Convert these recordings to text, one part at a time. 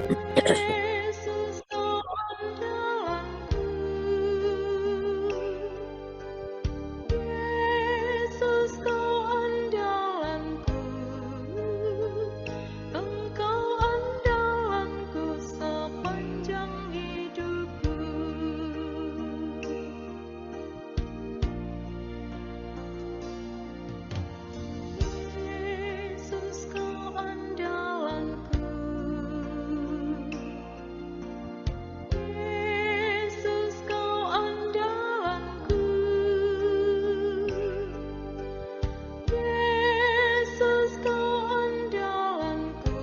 Yesus kau andalanku, Yesus kau andalanku, Engkau andalanku sepanjang hidupku. Yesus kau andalanku, Yesus kau andalanku, Yesus kau andalanku,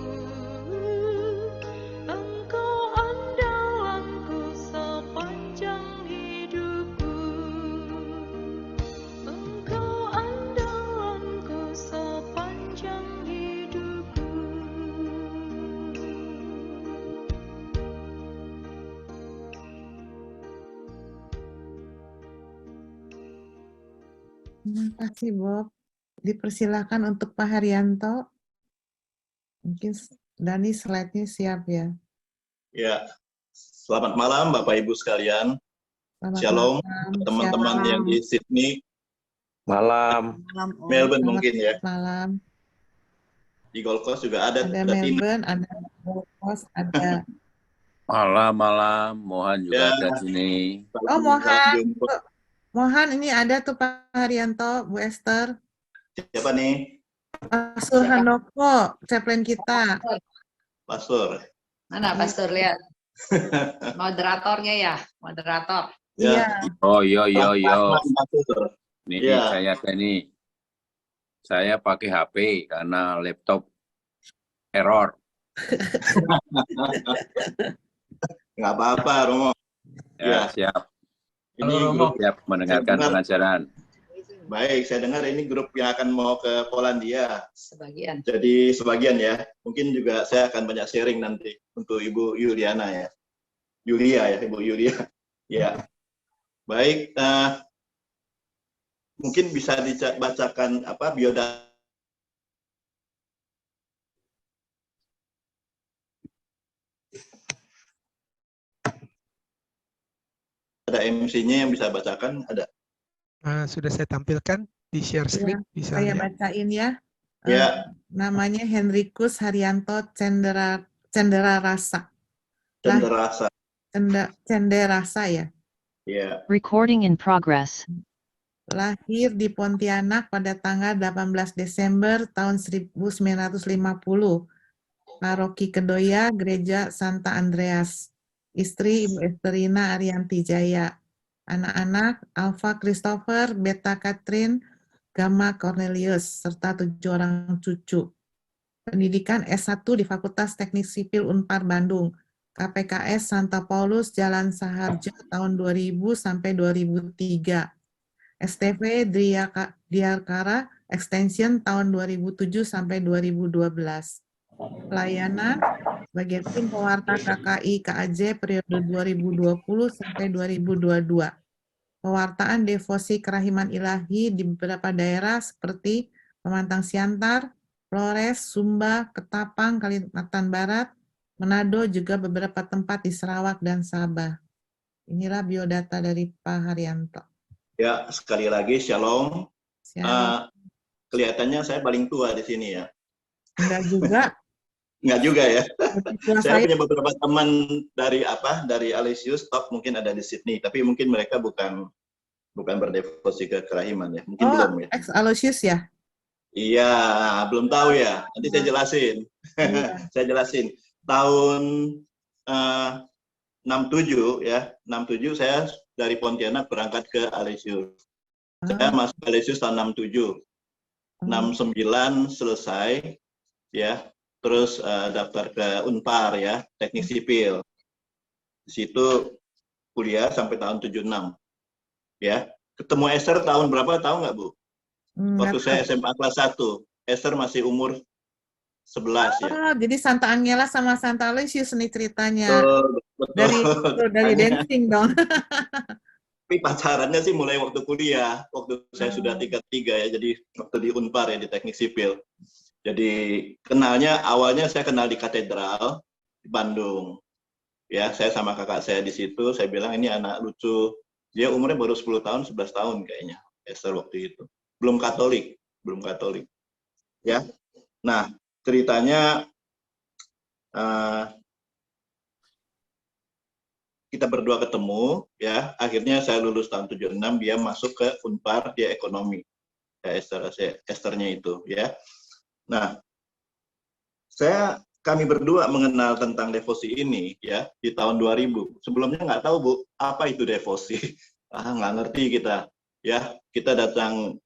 Engkau andalanku sepanjang hidupku, Engkau andalanku sepanjang hidupku. Terima kasih, Bob. Dipersilakan untuk Pak Haryanto. Mungkin Dani slide-nya siap ya. Ya, selamat malam Bapak Ibu sekalian. Selamat Shalom malam. teman-teman Shalom. yang di Sydney, Malam. Melbourne Selamat mungkin ya. malam. Di Gold Coast juga ada. Ada berarti Melbourne, ada Gold Coast, ada Malam. Mohan juga Ya. ada sini. Oh, Mohan. Salam jumpa. Mohan, ini ada tuh Pak Haryanto, Bu Esther. Siapa nih? Pastor Handoko, chaplain kita. Pastor. Mana Pastor lihat? Moderatornya ya, moderator. Iya. Oh, yo. Pastor. Nih, Ya. saya ini. Saya pakai HP karena laptop error. Nggak apa-apa, Romo. Ya, Ya. siap. Ini grup Siap mendengarkan Saya dengar. pengajaran. baik. Saya dengar ini grup yang akan mau ke Polandia. Sebagian. Jadi sebagian ya. Mungkin juga saya akan banyak sharing nanti untuk Ibu Yuliana ya. Yulia ya, Ibu Yulia. Ya. Baik. Mungkin bisa dibacakan biodata. Ada MC-nya yang bisa bacakan? Ada. Sudah saya tampilkan di share screen, bisa Saya lihat. bacain ya. Ya. Namanya Henrikus Haryanto Cenderarasa. Cenderasa. Cenderasa ya. Ya. Recording in progress. Lahir di Pontianak pada tanggal 18 Desember tahun 1950. Paroki Kedoya, Gereja Santa Andreas. Istri Ibu Esterina Arianti Jaya. Anak-anak Alpha Christopher, Beta Catherine, Gamma Cornelius, serta 7 orang cucu. Pendidikan S1 di Fakultas Teknik Sipil Unpar Bandung. KPKS Santa Paulus, Jalan Saharja tahun 2000 sampai 2003. STV Diakara Extension tahun 2007 sampai 2012. Pelayanan sebagai tim pewarta KKI KAJ periode 2020 sampai 2022. Pewartaan devosi kerahiman ilahi di beberapa daerah seperti Pemantang Siantar, Flores, Sumba, Ketapang, Kalimantan Barat, Manado, juga beberapa tempat di Sarawak dan Sabah. Inilah biodata dari Pak Haryanto. Ya, sekali lagi shalom. Siap. Kelihatannya saya paling tua di sini ya. Enggak juga. Enggak juga ya. Tua Saya punya beberapa teman dari Alesius Talk mungkin ada di Sydney, tapi mungkin mereka bukan berdevosi ke kerahiman ya. Mungkin belum ya. Ex Aloysius ya? Iya, belum tahu ya. Nanti saya jelasin. Saya jelasin. Tahun 67 ya, 67 saya dari Pontianak berangkat ke Alesius. Saya masuk Alesius tahun 67. 69 selesai ya. Terus daftar ke Unpar ya, Teknik Sipil. Di situ kuliah sampai tahun 76. Ya. Ketemu Esther tahun berapa, tahu nggak Bu? Waktu saya SMA kelas 1. Esther masih umur 11 ya. Jadi Santa Angela sama Santa Aloysius nih ceritanya. Betul. Dari dancing dong. Tapi pacarannya sih mulai waktu kuliah, waktu saya sudah tingkat 3 ya, jadi waktu di Unpar ya, di Teknik Sipil. Jadi awalnya saya kenal di katedral, di Bandung. Ya, saya sama kakak saya di situ, saya bilang ini anak lucu. Dia umurnya baru 10 tahun, 11 tahun kayaknya, Esther waktu itu. Belum Katolik. Ya. Nah, ceritanya kita berdua ketemu, ya. Akhirnya saya lulus tahun 76, dia masuk ke Unpar, dia ekonomi. Ya, Esthernya itu, ya. Nah, kami berdua mengenal tentang devosi ini ya di tahun 2000. Sebelumnya nggak tahu Bu, apa itu devosi. Nggak ngerti kita. Ya, kita datang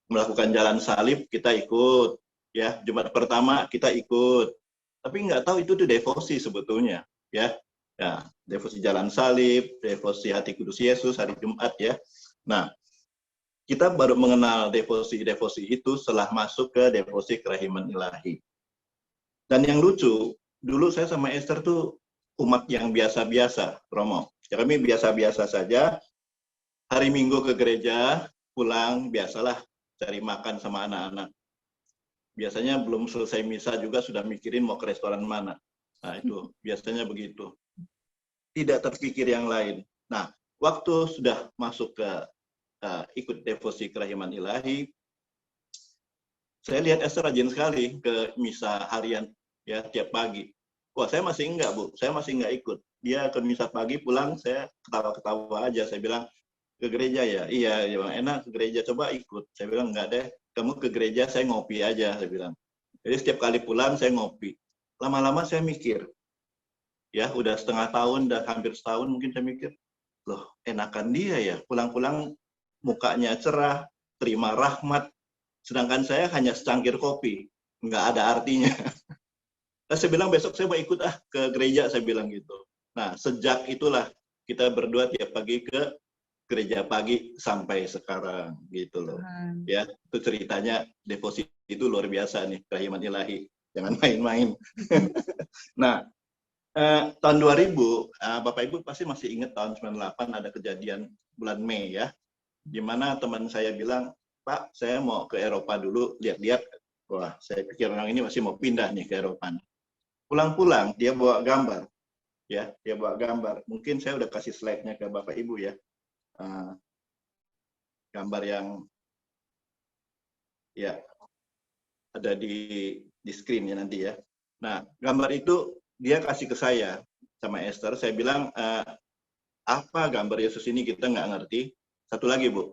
melakukan jalan salib, kita ikut. Ya, Jumat pertama kita ikut. Tapi nggak tahu itu tuh devosi sebetulnya. Ya, devosi jalan salib, devosi hati kudus Yesus hari Jumat ya. Nah, kita baru mengenal devosi itu setelah masuk ke devosi kerahiman ilahi. Dan yang lucu, dulu saya sama Esther tuh umat yang biasa-biasa, Romo. Ya, kami biasa-biasa saja, hari Minggu ke gereja, pulang, biasalah cari makan sama anak-anak. Biasanya belum selesai misa juga sudah mikirin mau ke restoran mana. Nah itu, biasanya begitu. Tidak terpikir yang lain. Nah, waktu sudah masuk ke ikut devosi kerahiman ilahi, saya lihat Esther rajin sekali ke misa harian ya tiap pagi. Wah, saya masih enggak, Bu. Saya masih enggak ikut. Dia ke misa pagi pulang, saya ketawa-ketawa aja. Saya bilang, ke gereja ya? Iya, ya, enak ke gereja, coba ikut. Saya bilang, enggak deh. Kamu ke gereja, saya ngopi aja, saya bilang. Jadi setiap kali pulang, saya ngopi. Lama-lama saya mikir, ya udah setengah tahun, udah hampir setahun mungkin saya mikir, loh enakan dia ya, pulang-pulang mukanya cerah, terima rahmat, sedangkan saya hanya secangkir kopi, nggak ada artinya. Nah, saya bilang besok saya mau ikut ke gereja, saya bilang gitu. Nah, sejak itulah kita berdua tiap pagi ke gereja pagi sampai sekarang gitu loh. Ya, itu ceritanya devosi itu luar biasa nih, kerahiman ilahi. Jangan main-main. Nah, tahun 2000, Bapak Ibu pasti masih ingat tahun 98 ada kejadian bulan Mei ya, di mana teman saya bilang, Pak, saya mau ke Eropa dulu, lihat-lihat. Wah, saya pikir orang ini masih mau pindah nih ke Eropa. Pulang-pulang, dia bawa gambar. Ya, dia bawa gambar. Mungkin saya udah kasih slide-nya ke Bapak Ibu ya. Gambar yang ya ada di screen ya nanti ya. Nah, gambar itu dia kasih ke saya sama Esther. Saya bilang, apa gambar Yesus ini kita nggak ngerti. Satu lagi, Bu.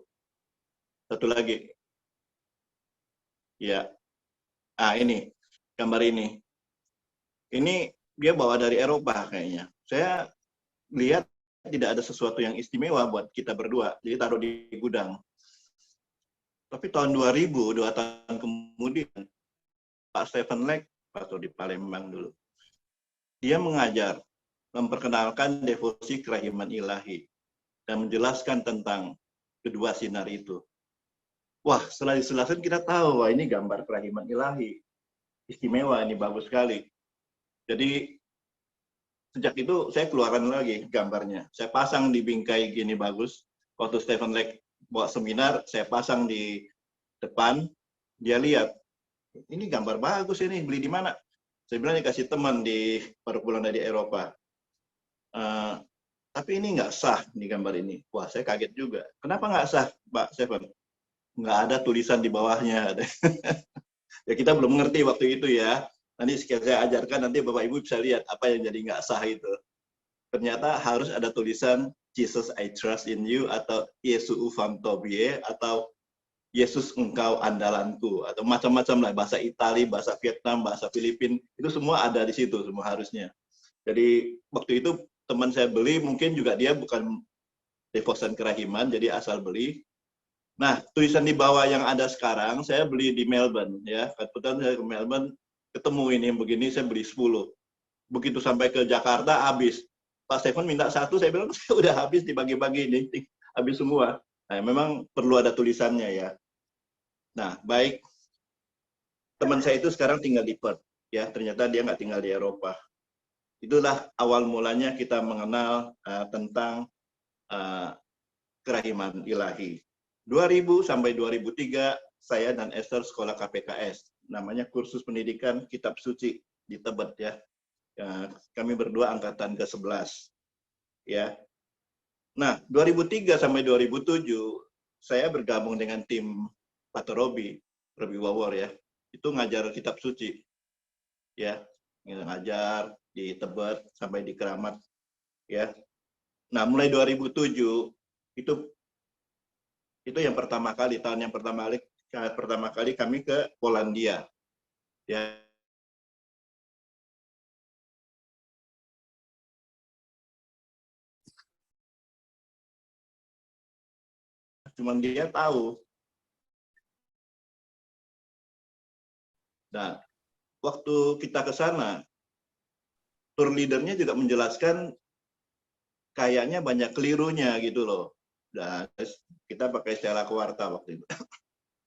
Satu lagi. Ya. Ini. Gambar ini. Ini dia bawa dari Eropa kayaknya. Saya lihat tidak ada sesuatu yang istimewa buat kita berdua. Jadi taruh di gudang. Tapi tahun 2000, 2 tahun kemudian, Pak Stephen Leck, pastor di Palembang dulu, dia mengajar, memperkenalkan devosi kerahiman ilahi, dan menjelaskan tentang kedua sinar itu. Wah, setelah dijelaskan kita tahu, wah ini gambar kerahiman ilahi. Istimewa, ini bagus sekali. Jadi, sejak itu saya keluarkan lagi gambarnya. Saya pasang di bingkai gini bagus. Waktu Stephen Leck bawa seminar, saya pasang di depan, dia lihat, ini gambar bagus ini, beli di mana? Saya bilang dikasih teman baru pulang dari Eropa. Tapi ini nggak sah di gambar ini. Wah, saya kaget juga. Kenapa nggak sah, Pak Stephen? Nggak ada tulisan di bawahnya. Ya kita belum ngerti waktu itu ya. Nanti saya ajarkan, nanti Bapak Ibu bisa lihat apa yang jadi nggak sah itu. Ternyata harus ada tulisan Jesus I trust in you, atau Yesus ufam tobie, atau Yesus engkau andalanku, atau macam-macam lah, bahasa Itali, bahasa Vietnam, bahasa Filipin, itu semua ada di situ semua harusnya. Jadi waktu itu teman saya beli, mungkin juga dia bukan devosan kerahiman, jadi asal beli. Nah, tulisan di bawah yang ada sekarang, saya beli di Melbourne, ya. Kebetulan saya ke Melbourne, ketemu ini begini, saya beli 10. Begitu sampai ke Jakarta, habis. Pak Stephen minta 1, saya bilang, saya udah habis dibagi-bagi ini, habis semua. Nah, memang perlu ada tulisannya ya. Nah, baik. Teman saya itu sekarang tinggal di Perth, ya. Ternyata dia nggak tinggal di Eropa. Itulah awal mulanya kita mengenal tentang kerahiman ilahi. 2000 sampai 2003, saya dan Esther sekolah KPKS. Namanya Kursus Pendidikan Kitab Suci di Tebet, ya. Ya, kami berdua angkatan ke-11. Ya. Nah, 2003 sampai 2007 saya bergabung dengan tim Pak Robi Wawor ya. Itu ngajar kitab suci. Ya, ngajar di Tebet sampai di Keramat ya. Nah, mulai 2007 itu yang pertama kali, tahun yang pertama kali kami ke Polandia. Ya. Cuman dia tahu. Nah, waktu kita ke sana, tour leadernya juga menjelaskan kayaknya banyak kelirunya gitu loh. Dan kita pakai istilah kuarta waktu itu.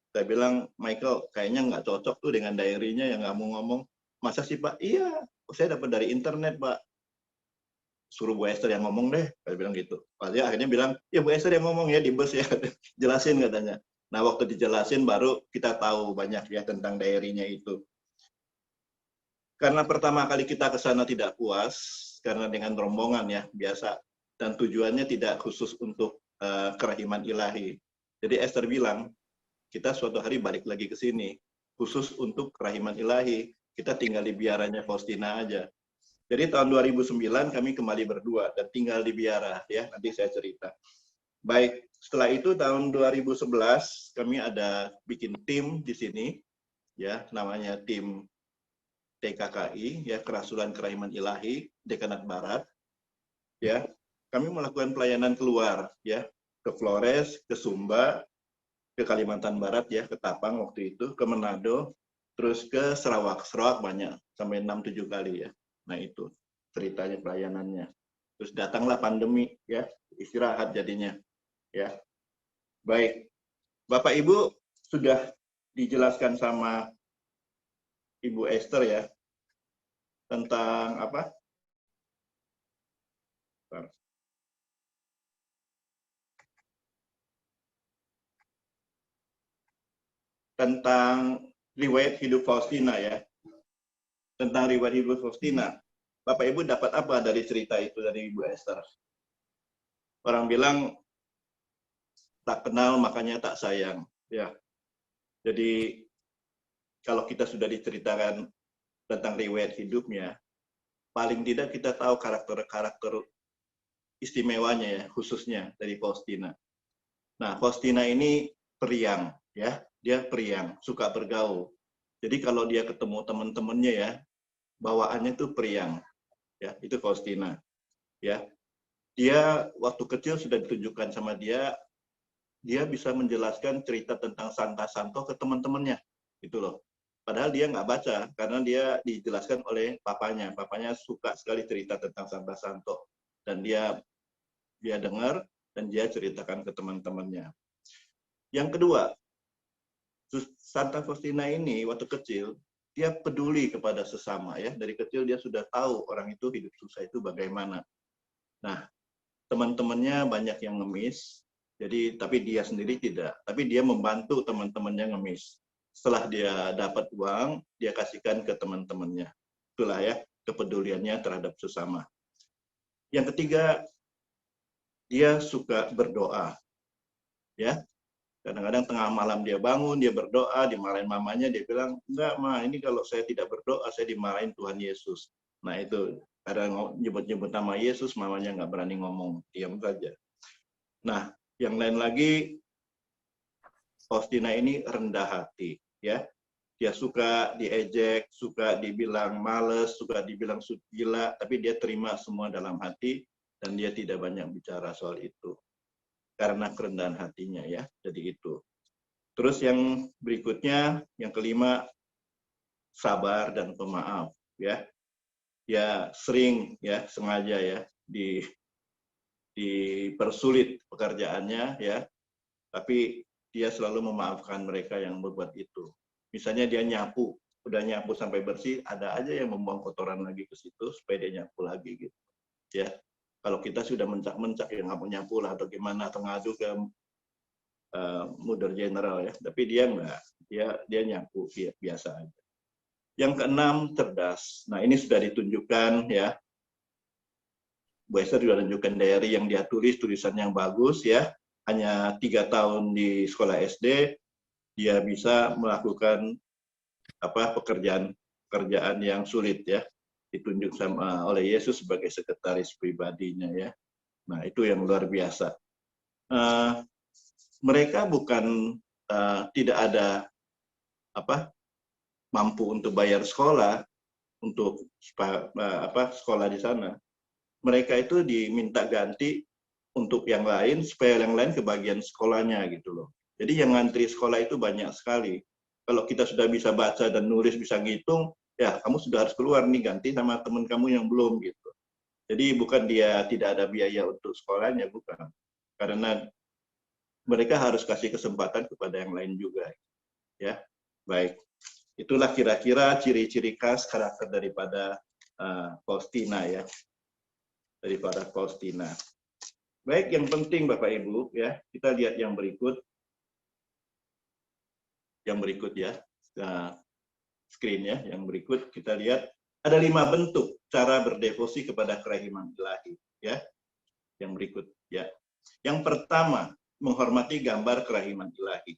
Saya bilang, Michael, kayaknya nggak cocok tuh dengan diary-nya yang nggak mau ngomong. Masa sih Pak? Iya, saya dapat dari internet Pak. Suruh Bu Esther yang ngomong deh. Saya bilang gitu. Pak dia akhirnya bilang, ya Bu Esther yang ngomong ya di bus ya. Jelasin katanya. Nah waktu dijelasin baru kita tahu banyak ya tentang diary-nya itu. Karena pertama kali kita ke sana tidak puas, karena dengan rombongan ya biasa. Dan tujuannya tidak khusus untuk kerahiman ilahi. Jadi Esther bilang, kita suatu hari balik lagi ke sini, khusus untuk kerahiman ilahi. Kita tinggal di biaranya Faustina aja. Jadi tahun 2009 kami kembali berdua dan tinggal di biara ya, nanti saya cerita. Baik, setelah itu tahun 2011 kami ada bikin tim di sini ya, namanya tim TKKI ya, Kerasulan Kerahiman Ilahi Dekanat Barat. Ya, kami melakukan pelayanan keluar ya, ke Flores, ke Sumba, ke Kalimantan Barat ya, ke Tapang waktu itu, ke Manado, terus ke Sarawak. Sarawak banyak, sampai 6-7 kali ya. Nah itu ceritanya pelayanannya. Terus datanglah pandemi ya, istirahat jadinya ya. Baik, Bapak Ibu sudah dijelaskan sama Ibu Esther ya tentang apa? Tentang riwayat hidup Faustina ya. Tentang riwayat hidup Faustina. Bapak Ibu dapat apa dari cerita itu dari Ibu Esther? Orang bilang tak kenal makanya tak sayang ya. Jadi kalau kita sudah diceritakan tentang riwayat hidupnya, paling tidak kita tahu karakter-karakter istimewanya ya, khususnya dari Faustina. Nah, Faustina ini periang ya, dia periang, suka bergaul. Jadi kalau dia ketemu teman-temannya ya, bawaannya tuh periang. Ya, itu Faustina. Ya. Dia waktu kecil sudah ditunjukkan sama dia bisa menjelaskan cerita tentang Santa Santo ke teman-temannya. Gitu loh. Padahal dia nggak baca, karena dia dijelaskan oleh papanya. Papanya suka sekali cerita tentang Santa Santo. Dan dia dengar, dan dia ceritakan ke teman-temannya. Yang kedua, Santa Faustina ini waktu kecil, dia peduli kepada sesama ya. Dari kecil dia sudah tahu orang itu hidup susah itu bagaimana. Nah, teman-temannya banyak yang ngemis, jadi tapi dia sendiri tidak. Tapi dia membantu teman-temannya ngemis. Setelah dia dapat uang, dia kasihkan ke teman-temannya. Itulah ya kepeduliannya terhadap sesama. Yang ketiga, dia suka berdoa. Ya. Kadang-kadang tengah malam dia bangun, dia berdoa, dimarahin mamanya, dia bilang, enggak Ma, ini kalau saya tidak berdoa, saya dimarahin Tuhan Yesus. Nah itu, kadang nyebut-nyebut nama Yesus, mamanya nggak berani ngomong, diam saja. Nah, yang lain lagi, Faustina ini rendah hati, ya. Dia suka diejek, suka dibilang males, suka dibilang gila, tapi dia terima semua dalam hati, dan dia tidak banyak bicara soal itu. Karena kerendahan hatinya ya, jadi itu. Terus yang berikutnya, yang kelima, sabar dan pemaaf ya. Ya sering ya sengaja ya dipersulit pekerjaannya ya, tapi dia selalu memaafkan mereka yang berbuat itu. Misalnya dia nyapu, udah nyapu sampai bersih, ada aja yang membuang kotoran lagi ke situ supaya dia nyapu lagi gitu ya. Kalau kita sudah mencak-mencak ya nggak mau nyapu lah atau gimana, atau ngadu ke Mother General ya, tapi dia enggak, dia nyapu biasa aja. Yang keenam, cerdas. Nah, ini sudah ditunjukkan ya. Bu Esther juga tunjukkan diary yang dia tulis, tulisan yang bagus ya. Hanya 3 tahun di sekolah SD, dia bisa melakukan pekerjaan yang sulit ya. Ditunjuk oleh Yesus sebagai sekretaris pribadinya ya. Nah, itu yang luar biasa. Mereka bukan tidak ada mampu untuk bayar sekolah untuk sekolah di sana. Mereka itu diminta ganti untuk yang lain supaya yang lain kebagian sekolahnya gitu loh. Jadi yang ngantri sekolah itu banyak sekali. Kalau kita sudah bisa baca dan nulis, bisa ngitung, ya kamu sudah harus keluar nih ganti sama teman kamu yang belum gitu. Jadi bukan dia tidak ada biaya untuk sekolahnya, bukan. Karena mereka harus kasih kesempatan kepada yang lain juga. Ya, baik. Itulah kira-kira ciri-ciri khas karakter daripada Faustina ya. Daripada Faustina. Baik, yang penting Bapak Ibu ya, kita lihat yang berikut. Yang berikut ya, screen ya, yang berikut kita lihat ada 5 bentuk cara berdevosi kepada kerahiman ilahi ya. Yang berikut ya. Yang pertama, menghormati gambar kerahiman ilahi.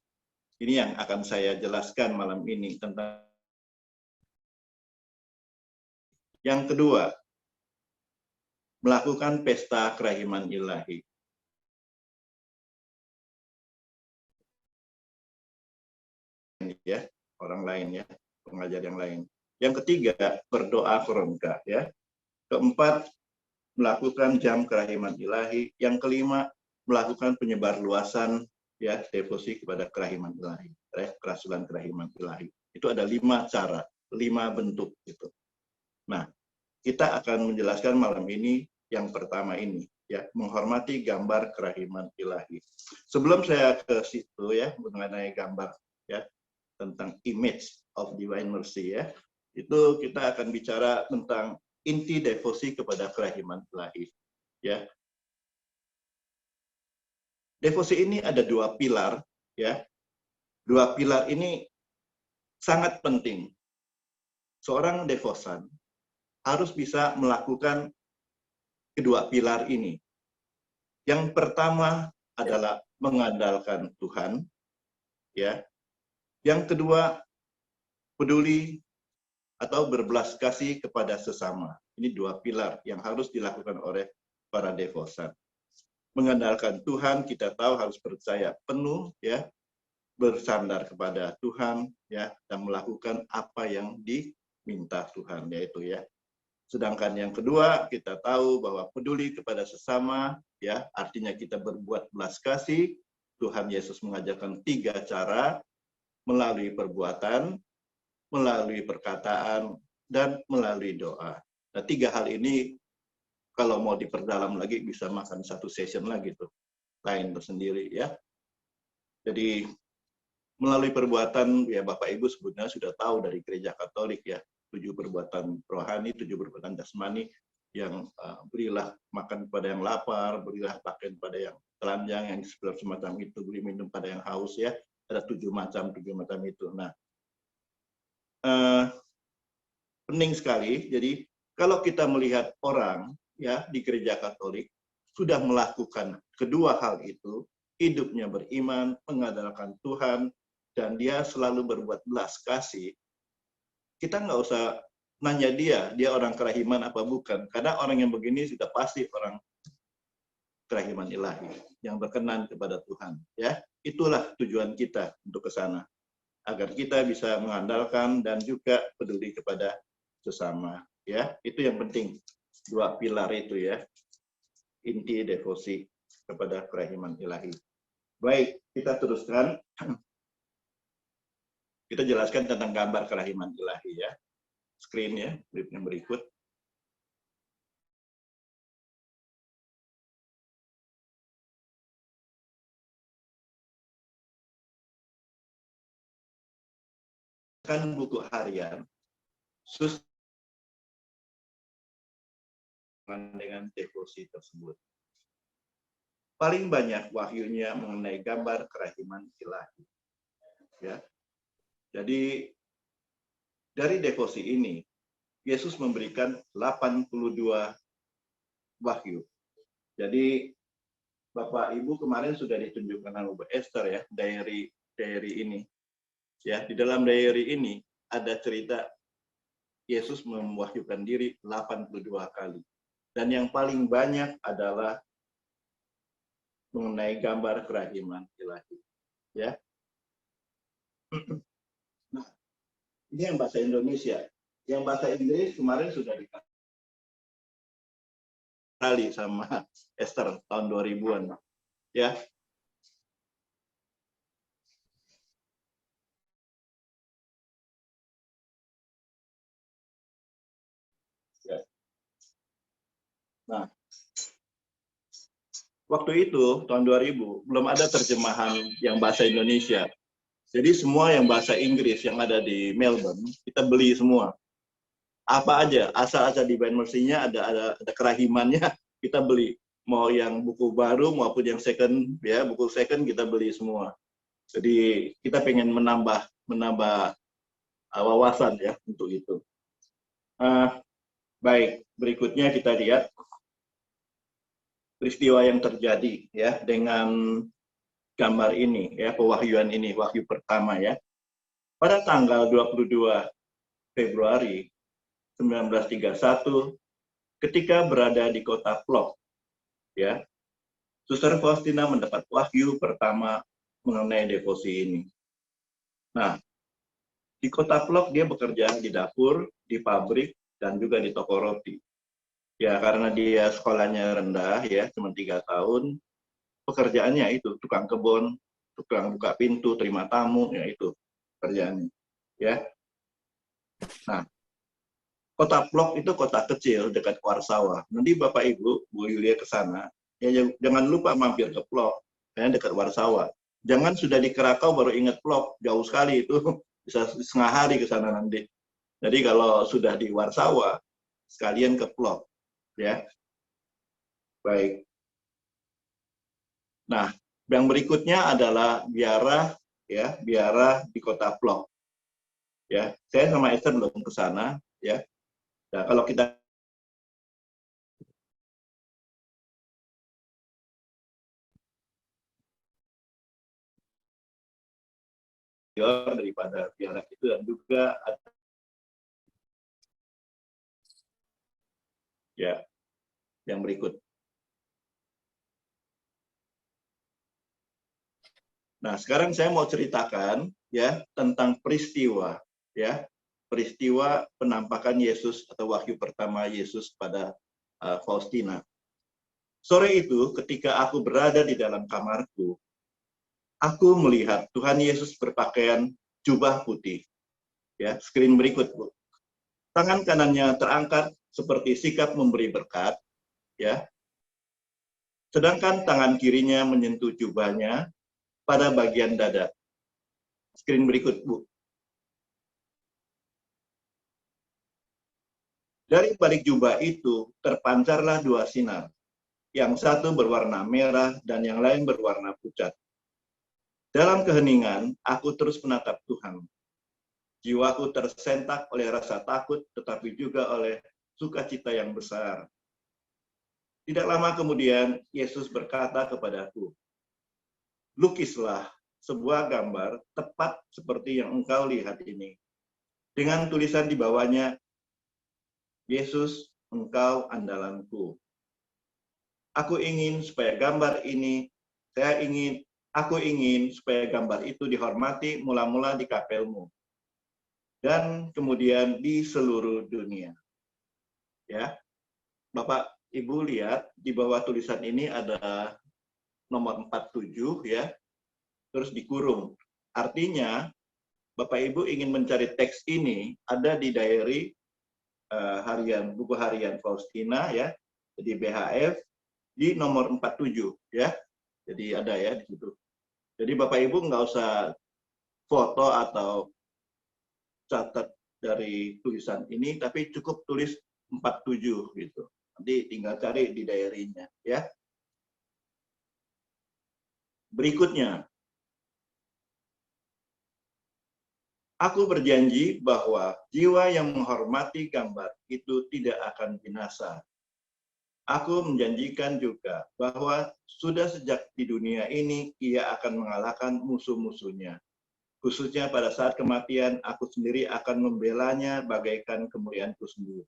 Ini yang akan saya jelaskan malam ini tentang. Yang kedua, melakukan pesta kerahiman ilahi. Ya, orang lain ya, pengajar yang lain. Yang ketiga, berdoa koronka ya. Keempat, melakukan jam kerahiman ilahi. Yang kelima, melakukan penyebarluasan ya, devosi kepada kerahiman ilahi, kerasulan kerahiman ilahi. Itu ada 5 cara, 5 bentuk gitu. Nah, kita akan menjelaskan malam ini yang pertama ini ya, menghormati gambar kerahiman ilahi. Sebelum saya ke situ ya, mengenai gambar ya, tentang image of divine mercy ya, itu kita akan bicara tentang inti devosi kepada kerahiman ilahi ya. Devosi ini ada 2 pilar ya. 2 pilar ini sangat penting. Seorang devosan harus bisa melakukan kedua pilar ini. Yang pertama adalah mengandalkan Tuhan ya. Yang kedua, peduli atau berbelas kasih kepada sesama. Ini 2 pilar yang harus dilakukan oleh para devosan. Mengandalkan Tuhan, kita tahu harus percaya penuh ya, bersandar kepada Tuhan ya, dan melakukan apa yang diminta Tuhan yaitu ya. Sedangkan yang kedua, kita tahu bahwa peduli kepada sesama ya, artinya kita berbuat belas kasih. Tuhan Yesus mengajarkan 3 cara, melalui perbuatan, melalui perkataan, dan melalui doa. Nah, 3 hal ini kalau mau diperdalam lagi bisa makan 1 session lagi tuh, lain tersendiri ya. Jadi melalui perbuatan ya Bapak Ibu sebenarnya sudah tahu dari Gereja Katolik ya, 7 perbuatan rohani, 7 perbuatan jasmani, yang berilah makan pada yang lapar, berilah pakaian pada yang telanjang, yang semacam itu, beri minum pada yang haus ya. Ada 7 macam itu. Nah, penting sekali. Jadi kalau kita melihat orang ya di Gereja Katolik sudah melakukan kedua hal itu, hidupnya beriman, mengandalkan Tuhan, dan dia selalu berbuat belas kasih, kita nggak usah nanya dia orang kerahiman apa bukan, karena orang yang begini sudah pasti orang kerahiman ilahi yang berkenan kepada Tuhan ya. Itulah tujuan kita untuk ke sana, agar kita bisa mengandalkan dan juga peduli kepada sesama ya. Itu yang penting, 2 pilar itu ya, inti devosi kepada kerahiman ilahi. Baik, kita teruskan. Kita jelaskan tentang gambar kerahiman ilahi ya. Screen ya, yang berikut. Kan buku harian sus dengan devosi tersebut. Paling banyak wahyunya mengenai gambar kerahiman ilahi. Ya. Jadi dari devosi ini, Yesus memberikan 82 wahyu. Jadi Bapak Ibu kemarin sudah ditunjukkan sama Bu Esther ya, diary ini. Ya, di dalam diary ini ada cerita Yesus mewahyukan diri 82 kali. Dan yang paling banyak adalah mengenai gambar kerahiman ilahi. Ya. Nah, ini yang bahasa Indonesia. Yang bahasa Inggris kemarin sudah dikali sama Esther tahun 2000-an. Ya. Nah, waktu itu tahun 2000 belum ada terjemahan yang bahasa Indonesia. Jadi semua yang bahasa Inggris yang ada di Melbourne kita beli semua. Apa aja, asal-asal Divine Mercy-nya ada kerahimannya kita beli. Mau yang buku baru maupun yang second ya, buku second kita beli semua. Jadi kita pengen menambah wawasan ya untuk itu. Baik, berikutnya kita lihat peristiwa yang terjadi ya dengan gambar ini ya, pewahyuan ini, wahyu pertama ya. Pada tanggal 22 Februari 1931 ketika berada di kota Plock ya, Suster Faustina mendapat wahyu pertama mengenai devosi ini. Nah, di kota Plock dia bekerja di dapur, di pabrik dan juga di toko roti. Ya, karena dia sekolahnya rendah ya, cuma 3 tahun, pekerjaannya itu tukang kebun, tukang buka pintu, terima tamu, ya itu pekerjaannya. Ya. Nah, kota Plock itu kota kecil dekat Warsawa. Nanti Bapak Ibu, Bu Yulia ke sana, ya jangan lupa mampir ke Plock, ya dekat Warsawa. Jangan sudah di Krakau baru ingat Plock, jauh sekali itu, bisa setengah hari ke sana nanti. Jadi kalau sudah di Warsawa, sekalian ke Plock. Ya, baik. Nah, yang berikutnya adalah biara, ya, biara di kota Plock. Ya, saya sama Esther belum ke sana, ya. Nah, kalau kita daripada biara itu dan juga ya, yang berikut. Nah, sekarang saya mau ceritakan ya tentang peristiwa ya, peristiwa penampakan Yesus atau wahyu pertama Yesus pada Faustina. Sore itu ketika aku berada di dalam kamarku, aku melihat Tuhan Yesus berpakaian jubah putih. Ya, screen berikut, Bu. Tangan kanannya terangkat seperti sikap memberi berkat, ya. Sedangkan tangan kirinya menyentuh jubahnya pada bagian dada. Screen berikut, Bu. Dari balik jubah itu terpancarlah 2 sinar. Yang satu berwarna merah dan yang lain berwarna pucat. Dalam keheningan, aku terus menatap Tuhan. Jiwaku tersentak oleh rasa takut, tetapi juga oleh sukacita yang besar. Tidak lama kemudian, Yesus berkata kepadaku, lukislah sebuah gambar tepat seperti yang engkau lihat ini. Dengan tulisan di bawahnya, Yesus, engkau andalanku. Aku ingin supaya gambar ini, aku ingin supaya gambar itu dihormati mula-mula di kapelmu. Dan kemudian di seluruh dunia. Ya, Bapak Ibu lihat di bawah tulisan ini ada nomor 47 ya, terus dikurung. Artinya Bapak Ibu ingin mencari teks ini ada di diary harian, buku harian Faustina ya, jadi BHF di nomor 47 ya. Jadi ada ya di situ. Jadi Bapak Ibu nggak usah foto atau catat dari tulisan ini, tapi cukup tulis 47 gitu. Nanti tinggal cari di diary-nya ya. Berikutnya, Aku berjanji bahwa jiwa yang menghormati gambar itu tidak akan binasa. Aku menjanjikan juga bahwa sudah sejak di dunia ini ia akan mengalahkan musuh-musuhnya. Khususnya pada saat kematian, aku sendiri akan membelanya bagaikan kemuliaanku sendiri.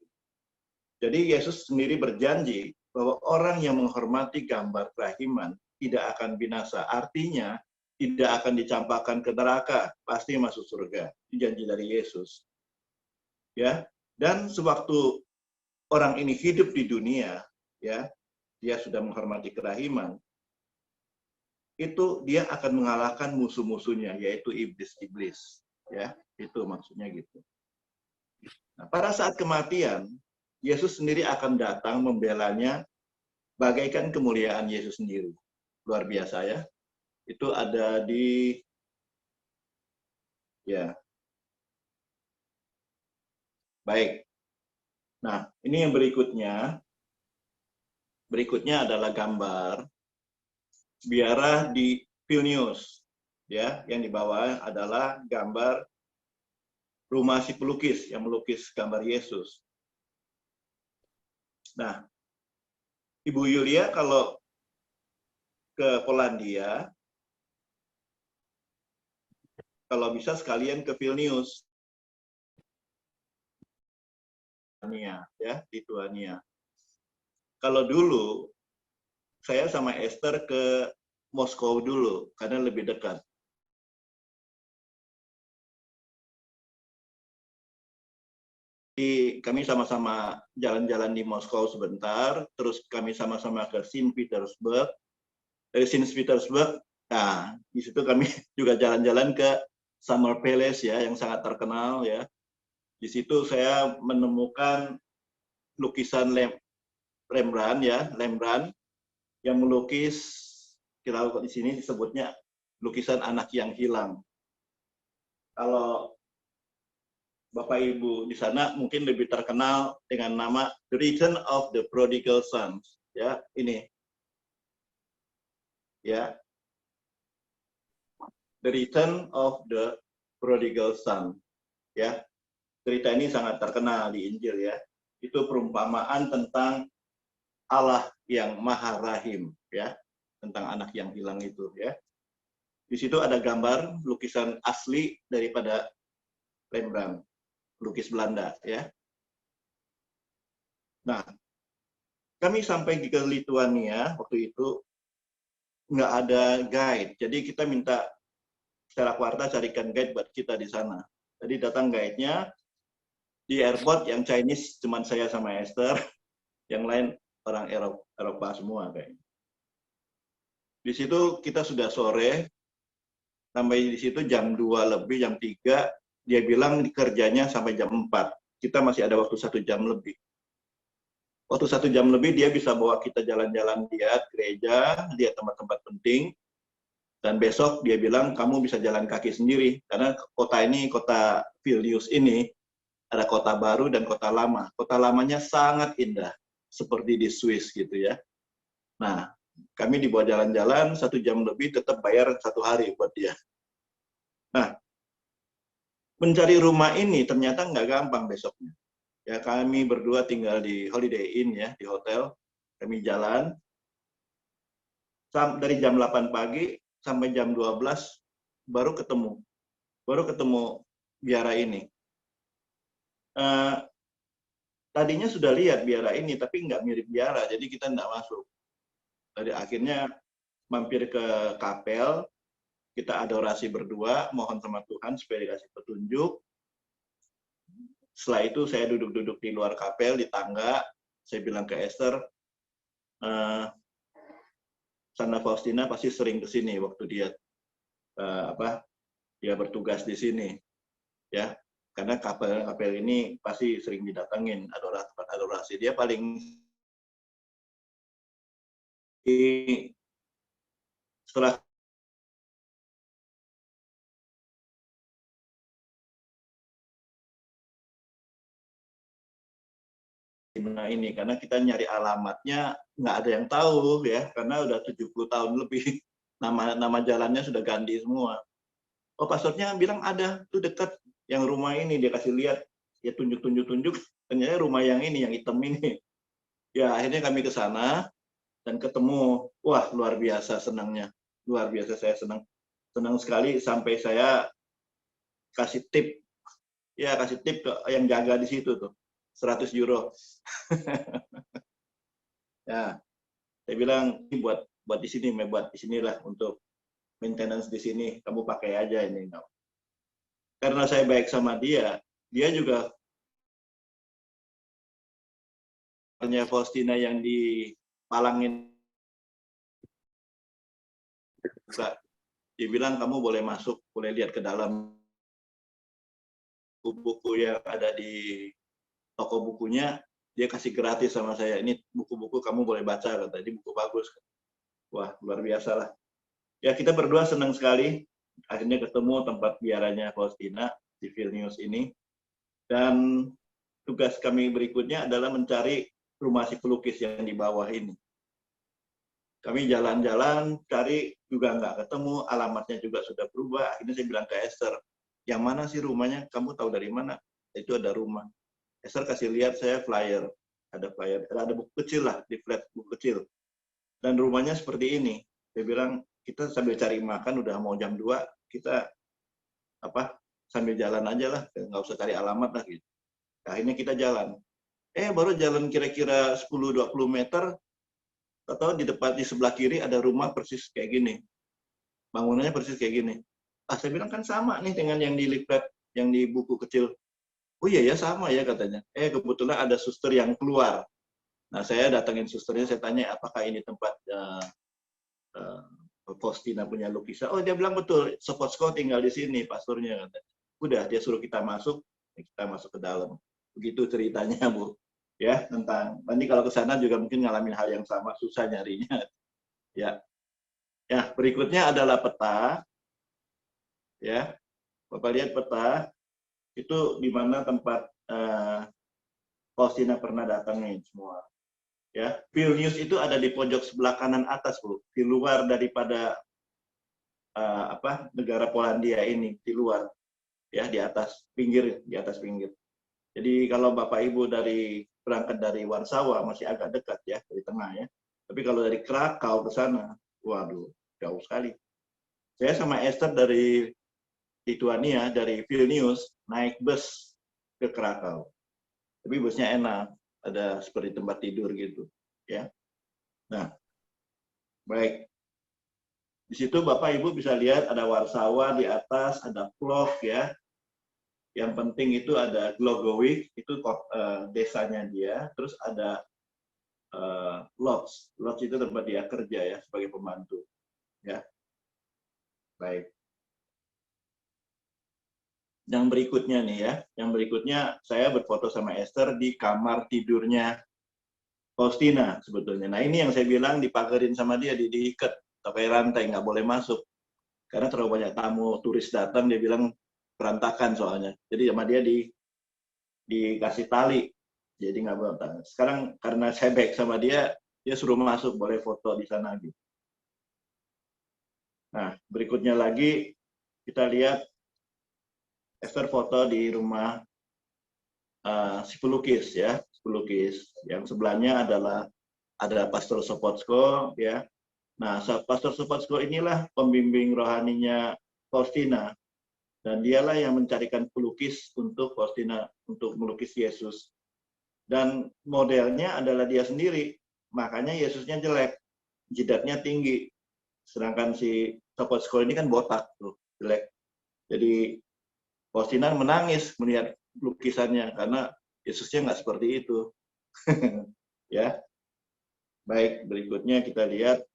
Jadi Yesus sendiri berjanji bahwa orang yang menghormati gambar kerahiman tidak akan binasa. Artinya, tidak akan dicampakkan ke neraka, pasti masuk surga. Itu janji dari Yesus. Ya, dan sewaktu orang ini hidup di dunia, ya, dia sudah menghormati kerahiman, itu dia akan mengalahkan musuh-musuhnya, yaitu iblis-iblis. Ya, itu maksudnya gitu. Nah, pada saat kematian, Yesus sendiri akan datang membelanya bagaikan kemuliaan Yesus sendiri. Luar biasa ya. Itu ada di ya. Baik. Nah, ini yang berikutnya. Berikutnya adalah gambar biara di Vilnius. Ya, yang di bawah adalah gambar rumah si pelukis yang melukis gambar Yesus. Nah, Ibu Yulia kalau ke Polandia, kalau bisa sekalian ke Vilnius, ya, Lituania. Kalau dulu, saya sama Esther ke Moskow dulu, karena lebih dekat. Kami sama-sama jalan-jalan di Moskow sebentar, terus kami sama-sama ke Saint Petersburg. Dari Saint Petersburg, nah, di situ kami juga jalan-jalan ke Summer Palace ya, yang sangat terkenal ya. Di situ saya menemukan lukisan Rembrandt ya, Rembrandt yang melukis, kita di sini disebutnya lukisan anak yang hilang. Kalau Bapak Ibu di sana mungkin lebih terkenal dengan nama The Return of the Prodigal Son. Ya, ini. Ya. The Return of the Prodigal Son. Ya. Cerita ini sangat terkenal di Injil ya. Itu perumpamaan tentang Allah yang Maha Rahim ya, tentang anak yang hilang itu ya. Di situ ada gambar lukisan asli daripada Rembrandt, lukis Belanda ya. Nah, kami sampai ke Lituania waktu itu nggak ada guide, jadi kita minta secara kwarta carikan guide buat kita di sana. Jadi datang guide-nya di airport yang Chinese cuman saya sama Esther, yang lain orang Eropa semua kayaknya. Di situ kita sudah sore, sampai di situ jam 2 lebih, jam 3, dia bilang kerjanya sampai jam 4. Kita masih ada waktu 1 jam lebih. Waktu 1 jam lebih dia bisa bawa kita jalan-jalan, lihat gereja, lihat tempat-tempat penting, dan besok dia bilang kamu bisa jalan kaki sendiri, karena kota ini, kota Vilnius ini, ada kota baru dan kota lama. Kota lamanya sangat indah, seperti di Swiss gitu ya. Nah, kami dibawa jalan-jalan 1 jam lebih, tetap bayar 1 hari buat dia. Nah, mencari rumah ini ternyata nggak gampang besoknya. Ya, kami berdua tinggal di Holiday Inn ya, di hotel. Kami jalan dari jam 8 pagi sampai jam 12 baru ketemu biara ini. Tadinya sudah lihat biara ini, tapi nggak mirip biara, jadi kita nggak masuk. Jadi akhirnya mampir ke kapel, kita adorasi berdua, mohon sama Tuhan supaya dikasih petunjuk. Setelah itu saya duduk-duduk di luar kapel, di tangga, saya bilang ke Esther, Santa Faustina pasti sering ke sini waktu dia dia bertugas di sini, ya, karena kapel ini pasti sering didatengin tempat adorasi. Dia paling setelah ini, karena kita nyari alamatnya nggak ada yang tahu ya, karena udah 70 tahun lebih, nama jalannya sudah ganti semua. Oh, pastornya bilang ada, tuh dekat yang rumah ini dia kasih lihat, ya tunjuk, ternyata rumah yang ini, yang hitam ini. Ya akhirnya kami ke sana dan ketemu, wah luar biasa senangnya, luar biasa saya senang sekali sampai saya kasih tip, ya kasih tip ke yang jaga di situ tuh, 100 euro. Ya, saya bilang ini buat di sini, buat di sinilah untuk maintenance di sini, kamu pakai aja ini. Karena saya baik sama dia, dia juga punya Faustina yang dipalangin. Dia bilang kamu boleh masuk, boleh lihat ke dalam buku-buku yang ada di toko bukunya, dia kasih gratis sama saya. Ini buku-buku kamu boleh baca, kata. Ini buku bagus. Wah, luar biasa lah. Ya, kita berdua senang sekali akhirnya ketemu tempat biaranya Faustina di Vilnius ini. Dan tugas kami berikutnya adalah mencari rumah si pelukis yang di bawah ini. Kami jalan-jalan, cari juga nggak ketemu, alamatnya juga sudah berubah. Akhirnya saya bilang ke Esther, yang mana sih rumahnya? Kamu tahu dari mana? Itu ada rumah. Esther kasih lihat saya flyer. Ada flyer, ada buku kecil lah, di flat buku kecil. Dan rumahnya seperti ini. Saya bilang, kita sambil cari makan, udah mau jam 2, kita sambil jalan aja lah, nggak usah cari alamat lah gitu. Akhirnya kita jalan. Baru jalan kira-kira 10-20 meter, atau di sebelah kiri ada rumah persis kayak gini. Bangunannya persis kayak gini. Saya bilang kan sama nih dengan yang di leaflet, yang di buku kecil. Oh iya ya sama ya katanya. Kebetulan ada suster yang keluar. Nah saya datangin susternya, saya tanya apakah ini tempat Faustina punya lukisan. Oh dia bilang betul, Sopotsko tinggal di sini, pastornya katanya. Udah dia suruh kita masuk ke dalam. Begitu ceritanya Bu. Ya tentang nanti kalau ke sana juga mungkin ngalamin hal yang sama, susah nyarinya. Ya berikutnya adalah peta. Ya Bapak lihat peta itu di mana tempat Faustina pernah datangin semua. Ya Vilnius itu ada di pojok sebelah kanan atas Bu, di luar daripada negara Polandia ini, di luar ya, di atas pinggir. Jadi kalau Bapak Ibu berangkat dari Warsawa masih agak dekat ya, dari tengah ya. Tapi kalau dari Krakau ke sana, waduh, jauh sekali. Saya sama Esther dari Lituania, dari Vilnius, naik bus ke Krakau. Tapi busnya enak, ada seperti tempat tidur gitu, ya. Nah, baik. Di situ Bapak Ibu bisa lihat ada Warsawa di atas, ada Plock ya. Yang penting itu ada Glogowic, itu desanya dia. Terus ada Lodz. Lodz itu tempat dia kerja ya, sebagai pembantu. Ya, baik. Yang berikutnya nih ya, saya berfoto sama Esther di kamar tidurnya Faustina sebetulnya. Nah ini yang saya bilang dipagerin sama dia, diikat pakai rantai, nggak boleh masuk. Karena terlalu banyak tamu turis datang, dia bilang berantakan soalnya. Jadi sama dia dikasih tali, jadi nggak boleh. Sekarang karena saya baik sama dia suruh masuk, boleh foto di sana gitu. Nah berikutnya lagi kita lihat Esther foto di rumah si pelukis ya, pelukis. Yang sebelahnya ada Pastor Sopotsko ya. Nah Pastor Sopotsko inilah pembimbing rohaninya Faustina. Dan dialah yang mencarikan pelukis untuk Faustina, untuk melukis Yesus. Dan modelnya adalah dia sendiri. Makanya Yesusnya jelek, jidatnya tinggi. Sedangkan si Sopotsko ini kan botak, tuh, jelek. Jadi Faustina menangis melihat lukisannya, karena Yesusnya nggak seperti itu. Ya, baik, berikutnya kita lihat.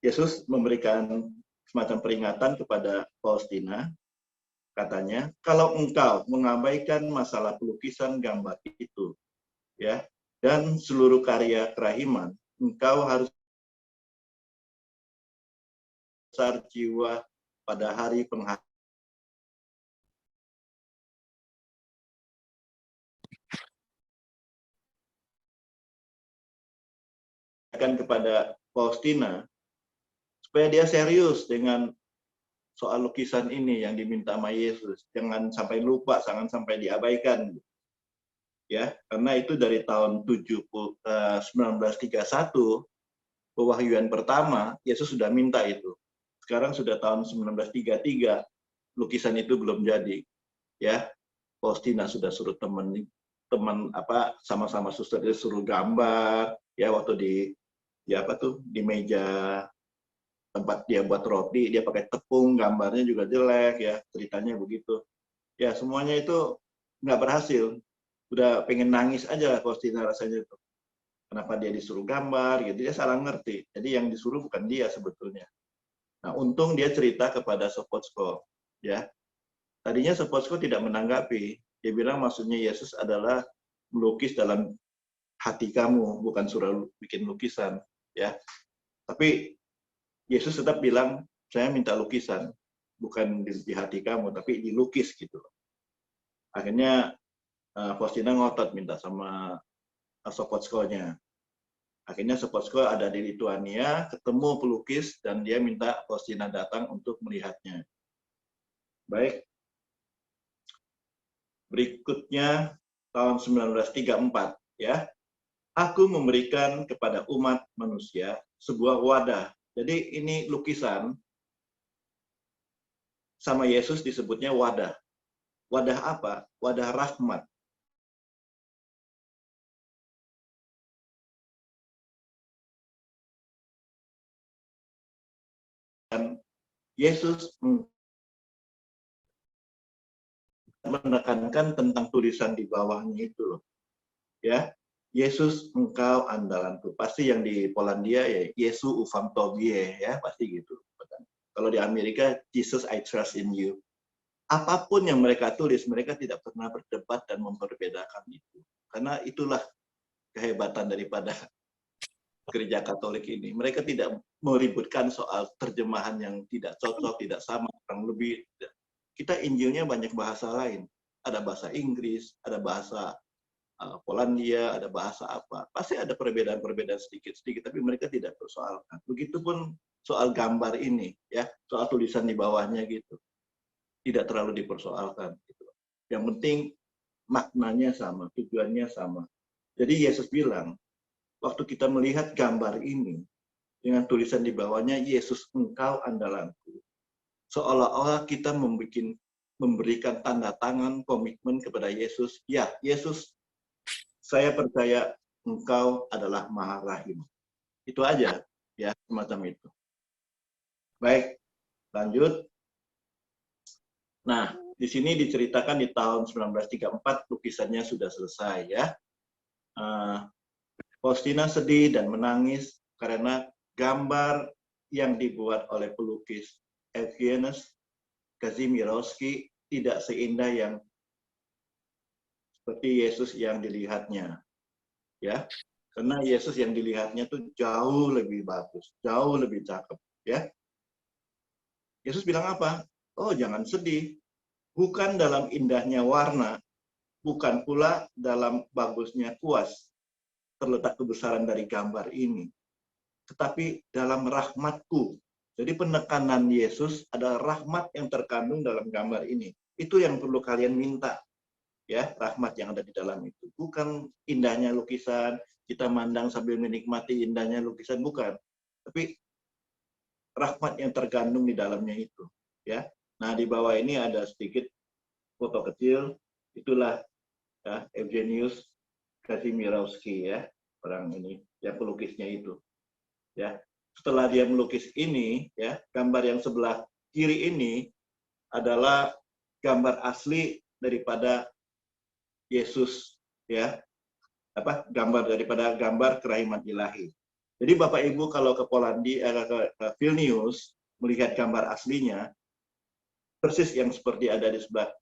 Yesus memberikan semacam peringatan kepada Faustina, katanya, kalau engkau mengabaikan masalah pelukisan gambar itu, ya, dan seluruh karya kerahiman, engkau harus besar jiwa pada hari pengharapan. Kepada Faustina supaya dia serius dengan soal lukisan ini yang diminta sama Yesus. Jangan sampai lupa, jangan sampai diabaikan. Ya, karena itu dari tahun 1931, pewahyuan pertama, Yesus sudah minta itu. Sekarang sudah tahun 1933, lukisan itu belum jadi. Ya, Faustina sudah suruh teman sama-sama suster dia suruh gambar ya waktu di meja tempat dia buat roti, dia pakai tepung, gambarnya juga jelek ya, ceritanya begitu. Ya semuanya itu nggak berhasil. Udah pengen nangis aja Faustina rasanya itu. Kenapa dia disuruh gambar gitu, dia salah ngerti. Jadi yang disuruh bukan dia sebetulnya. Nah, untung dia cerita kepada Sopotsko ya. Tadinya Sopotsko tidak menanggapi. Dia bilang maksudnya Yesus adalah melukis dalam hati kamu, bukan suruh bikin lukisan, ya. Tapi Yesus tetap bilang, saya minta lukisan, bukan di hati kamu, tapi dilukis gitu. Akhirnya Faustina ngotot minta sama Sopotsko-nya. Akhirnya Sopotsko ada di Lituania, ketemu pelukis, dan dia minta Faustina datang untuk melihatnya. Baik. Berikutnya tahun 1934 ya. Aku memberikan kepada umat manusia sebuah wadah. Jadi ini lukisan sama Yesus disebutnya wadah. Wadah apa? Wadah rahmat. Dan Yesus menekankan tentang tulisan di bawahnya itu loh. Ya, Yesus engkau andalanku. Pasti yang di Polandia ya Yesu ufam tobie ya, pasti gitu. Kalau di Amerika Jesus I trust in you. Apapun yang mereka tulis, mereka tidak pernah berdebat dan memperbedakan itu. Karena itulah kehebatan daripada gereja Katolik ini. Mereka tidak meributkan soal terjemahan yang tidak cocok, tidak sama, kurang lebih. Kita Injilnya banyak bahasa lain. Ada bahasa Inggris, ada bahasa Polandia, ada bahasa apa. Pasti ada perbedaan-perbedaan sedikit-sedikit, tapi mereka tidak persoalkan. Begitupun soal gambar ini, ya, soal tulisan di bawahnya gitu. Tidak terlalu dipersoalkan. Gitu. Yang penting maknanya sama, tujuannya sama. Jadi Yesus bilang, waktu kita melihat gambar ini, dengan tulisan di bawahnya, Yesus engkau andalanku. Seolah-olah kita memberikan tanda tangan komitmen kepada Yesus. Ya, Yesus, saya percaya engkau adalah Maha Rahim. Itu aja, ya, semacam itu. Baik, lanjut. Nah, di sini diceritakan di tahun 1934 lukisannya sudah selesai, ya. Faustina sedih dan menangis karena gambar yang dibuat oleh pelukis Evgeniusz Kazimierowski tidak seindah yang seperti Yesus yang dilihatnya, ya. Karena Yesus yang dilihatnya tuh jauh lebih bagus, jauh lebih cakep, ya. Yesus bilang apa? Oh, jangan sedih. Bukan dalam indahnya warna, bukan pula dalam bagusnya kuas terletak kebesaran dari gambar ini, tetapi dalam rahmatku. Jadi penekanan Yesus adalah rahmat yang terkandung dalam gambar ini. Itu yang perlu kalian minta, ya, rahmat yang ada di dalam itu. Bukan indahnya lukisan, kita mandang sambil menikmati indahnya lukisan, bukan. Tapi rahmat yang terkandung di dalamnya itu, ya. Nah, di bawah ini ada sedikit foto kecil, itulah ya, Evgeniusz Kazimierowski, ya, orang ini, ya, pelukisnya itu, ya. Setelah dia melukis ini, ya, gambar yang sebelah kiri ini adalah gambar asli daripada Yesus, ya, gambar daripada gambar kerahiman ilahi. Jadi Bapak Ibu kalau ke Polandia, ke Vilnius melihat gambar aslinya, persis yang seperti ada di sebelah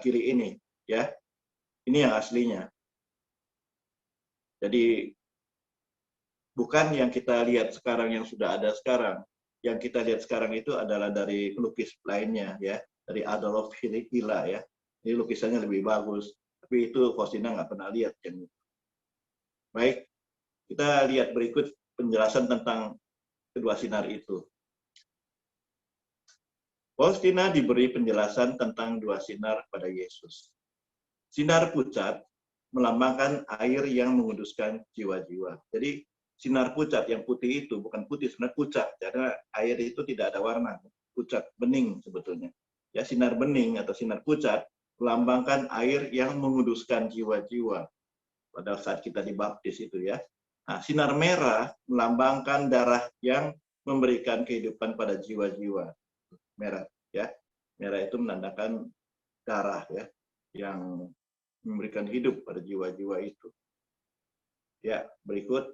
kiri ini, ya, ini yang aslinya. Jadi bukan yang kita lihat sekarang yang sudah ada sekarang. Yang kita lihat sekarang itu adalah dari pelukis lainnya, ya, dari Adolf Hitler, ya. Ini lukisannya lebih bagus, tapi itu Faustina nggak pernah lihat yang itu. Baik, kita lihat berikut penjelasan tentang kedua sinar itu. Faustina diberi penjelasan tentang dua sinar pada Yesus. Sinar pucat melambangkan air yang menguduskan jiwa-jiwa. Jadi sinar pucat yang putih itu bukan putih, sebenarnya pucat karena air itu tidak ada warna, pucat, bening sebetulnya. Ya, sinar bening atau sinar pucat melambangkan air yang menguduskan jiwa-jiwa pada saat kita dibaptis itu ya. Nah, sinar merah melambangkan darah yang memberikan kehidupan pada jiwa-jiwa. Merah ya. Merah itu menandakan darah ya yang memberikan hidup pada jiwa-jiwa itu. Ya, berikut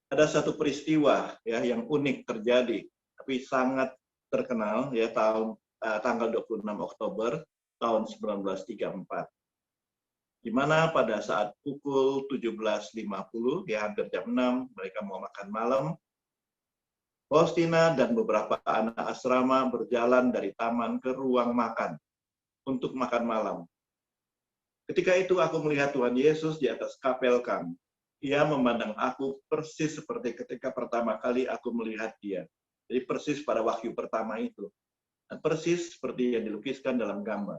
ada satu peristiwa ya yang unik terjadi tapi sangat terkenal ya tanggal 26 Oktober tahun 1934. Di mana pada saat pukul 17.50 ya hampir jam 6 mereka mau makan malam. Faustina dan beberapa anak asrama berjalan dari taman ke ruang makan untuk makan malam. Ketika itu aku melihat Tuhan Yesus di atas kapel kami. Ia memandang aku persis seperti ketika pertama kali aku melihat dia. Jadi persis pada wahyu pertama itu. Dan persis seperti yang dilukiskan dalam gambar.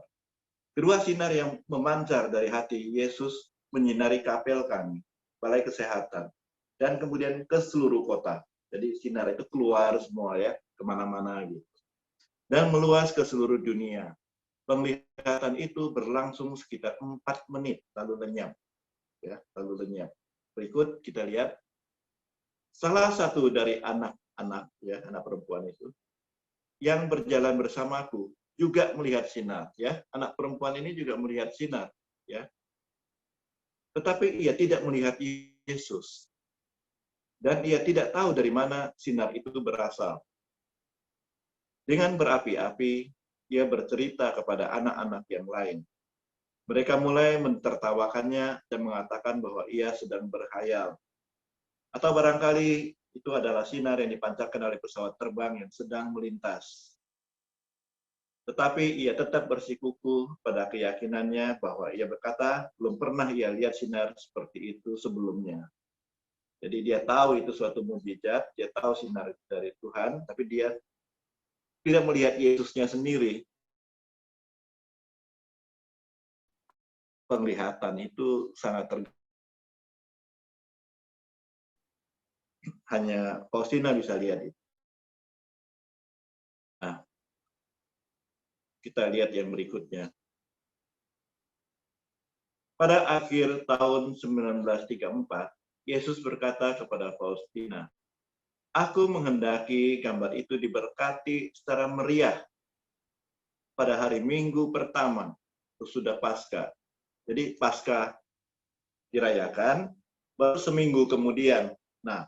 Kedua sinar yang memancar dari hati Yesus menyinari kapel kami, balai kesehatan, dan kemudian ke seluruh kota. Jadi sinar itu keluar semua ya, kemana-mana gitu. Dan meluas ke seluruh dunia. Penglihatan itu berlangsung sekitar 4 menit, lalu lenyap. Ya, lalu lenyap. Berikut kita lihat salah satu dari anak-anak ya, anak perempuan itu yang berjalan bersamaku juga melihat sinar ya. Anak perempuan ini juga melihat sinar ya. Tetapi ia tidak melihat Yesus. Dan ia tidak tahu dari mana sinar itu berasal. Dengan berapi-api, ia bercerita kepada anak-anak yang lain. Mereka mulai mentertawakannya dan mengatakan bahwa ia sedang berkhayal. Atau barangkali itu adalah sinar yang dipancarkan oleh pesawat terbang yang sedang melintas. Tetapi ia tetap bersikukuh pada keyakinannya bahwa ia berkata belum pernah ia lihat sinar seperti itu sebelumnya. Jadi dia tahu itu suatu mukjizat, dia tahu sinar dari Tuhan, tapi dia tidak melihat Yesusnya sendiri. Penglihatan itu sangat hanya Faustina bisa lihat itu. Nah, kita lihat yang berikutnya. Pada akhir tahun 1934, Yesus berkata kepada Faustina, "Aku menghendaki gambar itu diberkati secara meriah pada hari Minggu pertama sesudah Paskah." Jadi Paskah dirayakan, baru seminggu kemudian. Nah,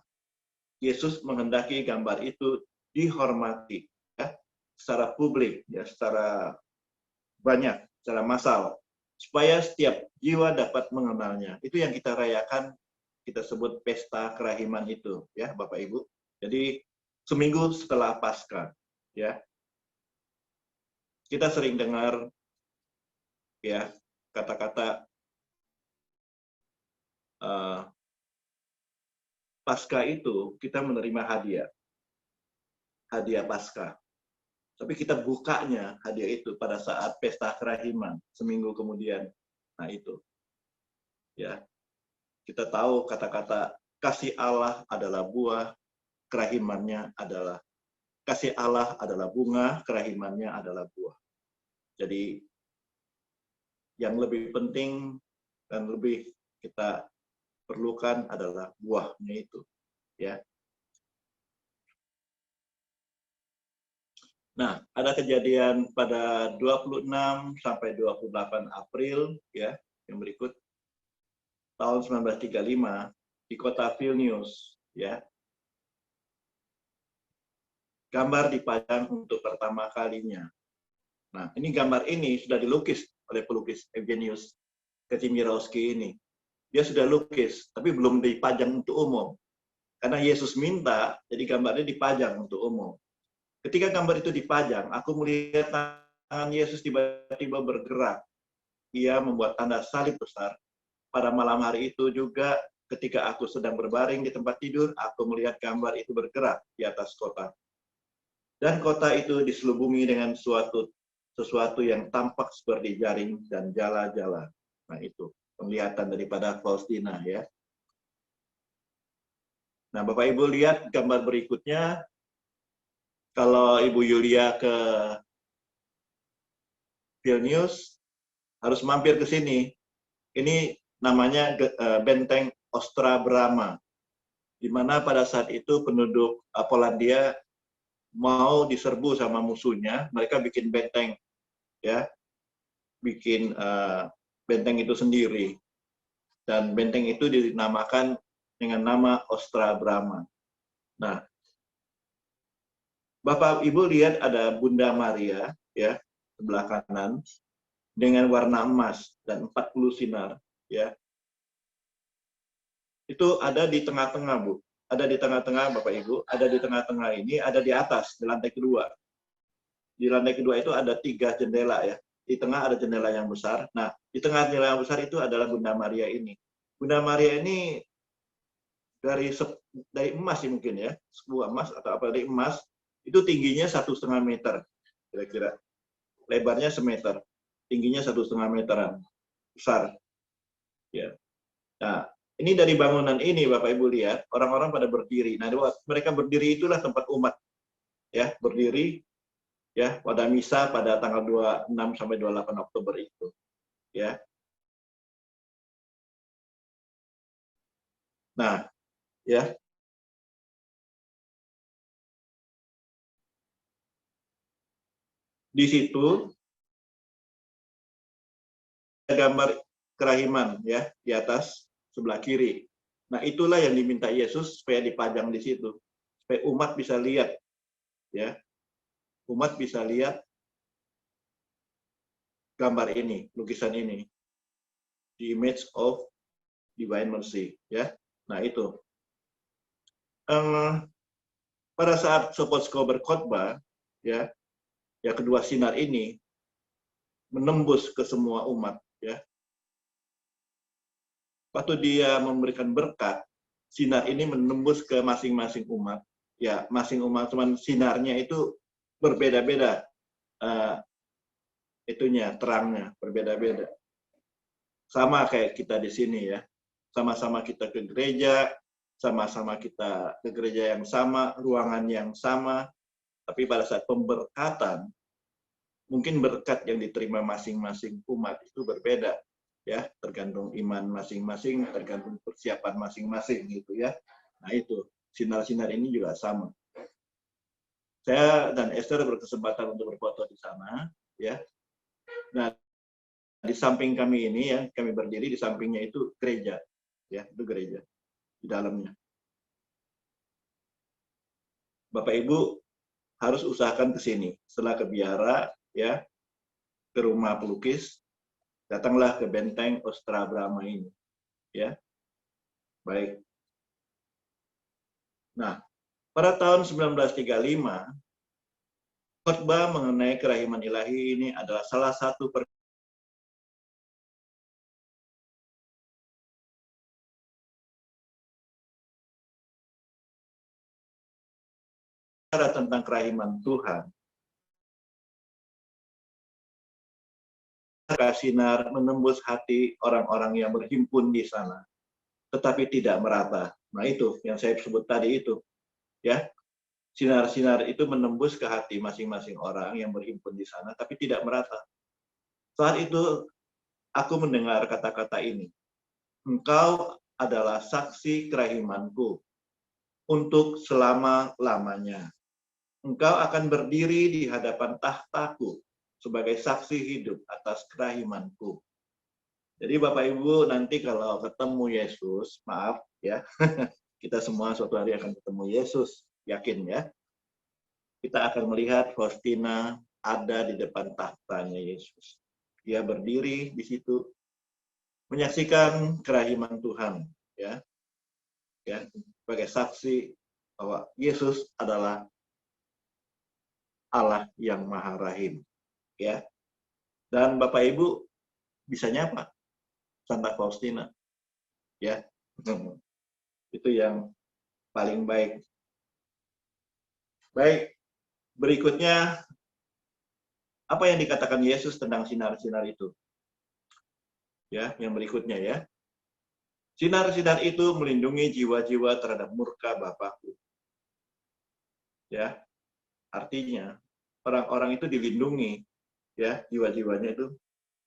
Yesus menghendaki gambar itu dihormati ya, secara publik, ya, secara banyak, secara massal, supaya setiap jiwa dapat mengenalnya. Itu yang kita rayakan, kita sebut pesta kerahiman itu, ya Bapak Ibu. Jadi seminggu setelah Paskah, ya. Kita sering dengar ya kata-kata Paskah itu kita menerima hadiah Paskah. Tapi kita bukanya hadiah itu pada saat pesta kerahiman seminggu kemudian. Nah itu, ya kita tahu kata-kata kasih Allah adalah buah, kerahimannya adalah kasih Allah adalah bunga, kerahimannya adalah buah. Jadi yang lebih penting dan lebih kita perlukan adalah buahnya itu, ya. Nah, ada kejadian pada 26 sampai 28 April ya, yang berikut tahun 1935 di kota Vilnius ya. Gambar dipajang untuk pertama kalinya. Nah, ini gambar ini sudah dilukis oleh pelukis Evgenius Kazimierowski ini. Dia sudah lukis, tapi belum dipajang untuk umum. Karena Yesus minta, jadi gambarnya dipajang untuk umum. Ketika gambar itu dipajang, aku melihat tangan Yesus tiba-tiba bergerak. Ia membuat tanda salib besar. Pada malam hari itu juga, ketika aku sedang berbaring di tempat tidur, aku melihat gambar itu bergerak di atas kota. Dan kota itu diselubungi dengan sesuatu yang tampak seperti jaring dan jala-jala. Nah, itu penglihatan daripada Faustina ya. Nah, Bapak Ibu lihat gambar berikutnya. Kalau Ibu Yulia ke Vilnius, harus mampir ke sini. Ini namanya Benteng Ostrabrama, di mana pada saat itu penduduk Polandia mau diserbu sama musuhnya, mereka bikin benteng, ya, bikin benteng itu sendiri, dan benteng itu dinamakan dengan nama Ostrabrama. Nah, Bapak Ibu lihat ada Bunda Maria, ya, sebelah kanan, dengan warna emas dan 40 sinar, ya. Itu ada di tengah-tengah, Bu. Ada di tengah-tengah, Bapak Ibu. Ada di tengah-tengah ini, ada di atas, di lantai kedua. Di lantai kedua itu ada 3 jendela, ya. Di tengah ada jendela yang besar. Nah, di tengah jendela yang besar itu adalah Bunda Maria ini. Bunda Maria ini dari emas sih mungkin ya, sebuah emas atau apa dari emas, itu tingginya 1,5 meter, kira-kira. Lebarnya semeter, tingginya 1,5 meteran, besar. Ya. Nah, ini dari bangunan ini Bapak Ibu lihat, orang-orang pada berdiri. Nah, mereka berdiri itulah tempat umat, ya, berdiri, ya, pada misa pada tanggal 26 sampai 28 Oktober itu, ya. Nah, ya. Di situ ada gambar kerahiman, ya, di atas sebelah kiri. Nah, itulah yang diminta Yesus supaya dipajang di situ, supaya umat bisa lihat, ya, umat bisa lihat gambar ini, lukisan ini, the image of divine mercy, ya. Nah, itu pada saat Sopoćko berkhotbah, ya, kedua sinar ini menembus ke semua umat, ya. Waktu dia memberikan berkat, sinar ini menembus ke masing-masing umat, ya, masing umat, cuman sinarnya itu berbeda-beda, itunya terangnya berbeda-beda. Sama kayak kita di sini, ya, sama-sama kita ke gereja, sama-sama kita ke gereja yang sama, ruangan yang sama, tapi pada saat pemberkatan, mungkin berkat yang diterima masing-masing umat itu berbeda, ya, tergantung iman masing-masing, tergantung persiapan masing-masing, gitu ya. Nah, itu sinar-sinar ini juga sama. Saya dan Esther berkesempatan untuk berfoto di sana, ya. Nah, di samping kami ini, ya, kami berdiri di sampingnya itu gereja, ya, itu gereja di dalamnya. Bapak Ibu harus usahakan ke sini. Setelah ke biara, ya, ke rumah pelukis, datanglah ke Benteng Ostrabrama ini, ya. Baik. Nah, pada tahun 1935, khotbah mengenai kerahiman ilahi ini adalah salah satu perkara tentang kerahiman Tuhan. Sinar menembus hati orang-orang yang berhimpun di sana, tetapi tidak merata. Nah, itu yang saya sebut tadi itu, ya. Sinar-sinar itu menembus ke hati masing-masing orang yang berhimpun di sana, tapi tidak merata. Saat itu aku mendengar kata-kata ini, engkau adalah saksi kerahimanku untuk selama-lamanya. Engkau akan berdiri di hadapan tahtaku sebagai saksi hidup atas kerahimanku. Jadi Bapak Ibu nanti kalau ketemu Yesus, maaf ya, kita semua suatu hari akan ketemu Yesus, yakin ya. Kita akan melihat Faustina ada di depan tahtanya Yesus. Dia berdiri di situ menyaksikan kerahiman Tuhan, ya, sebagai saksi bahwa Yesus adalah Allah yang Maha Rahim, ya. Dan Bapak Ibu bisa nyapa Santa Faustina, ya. Itu yang paling baik. Baik, berikutnya, apa yang dikatakan Yesus tentang sinar-sinar itu? Ya, yang berikutnya ya. Sinar-sinar itu melindungi jiwa-jiwa terhadap murka Bapakku. Ya, artinya orang-orang itu dilindungi, ya, jiwa-jiwanya itu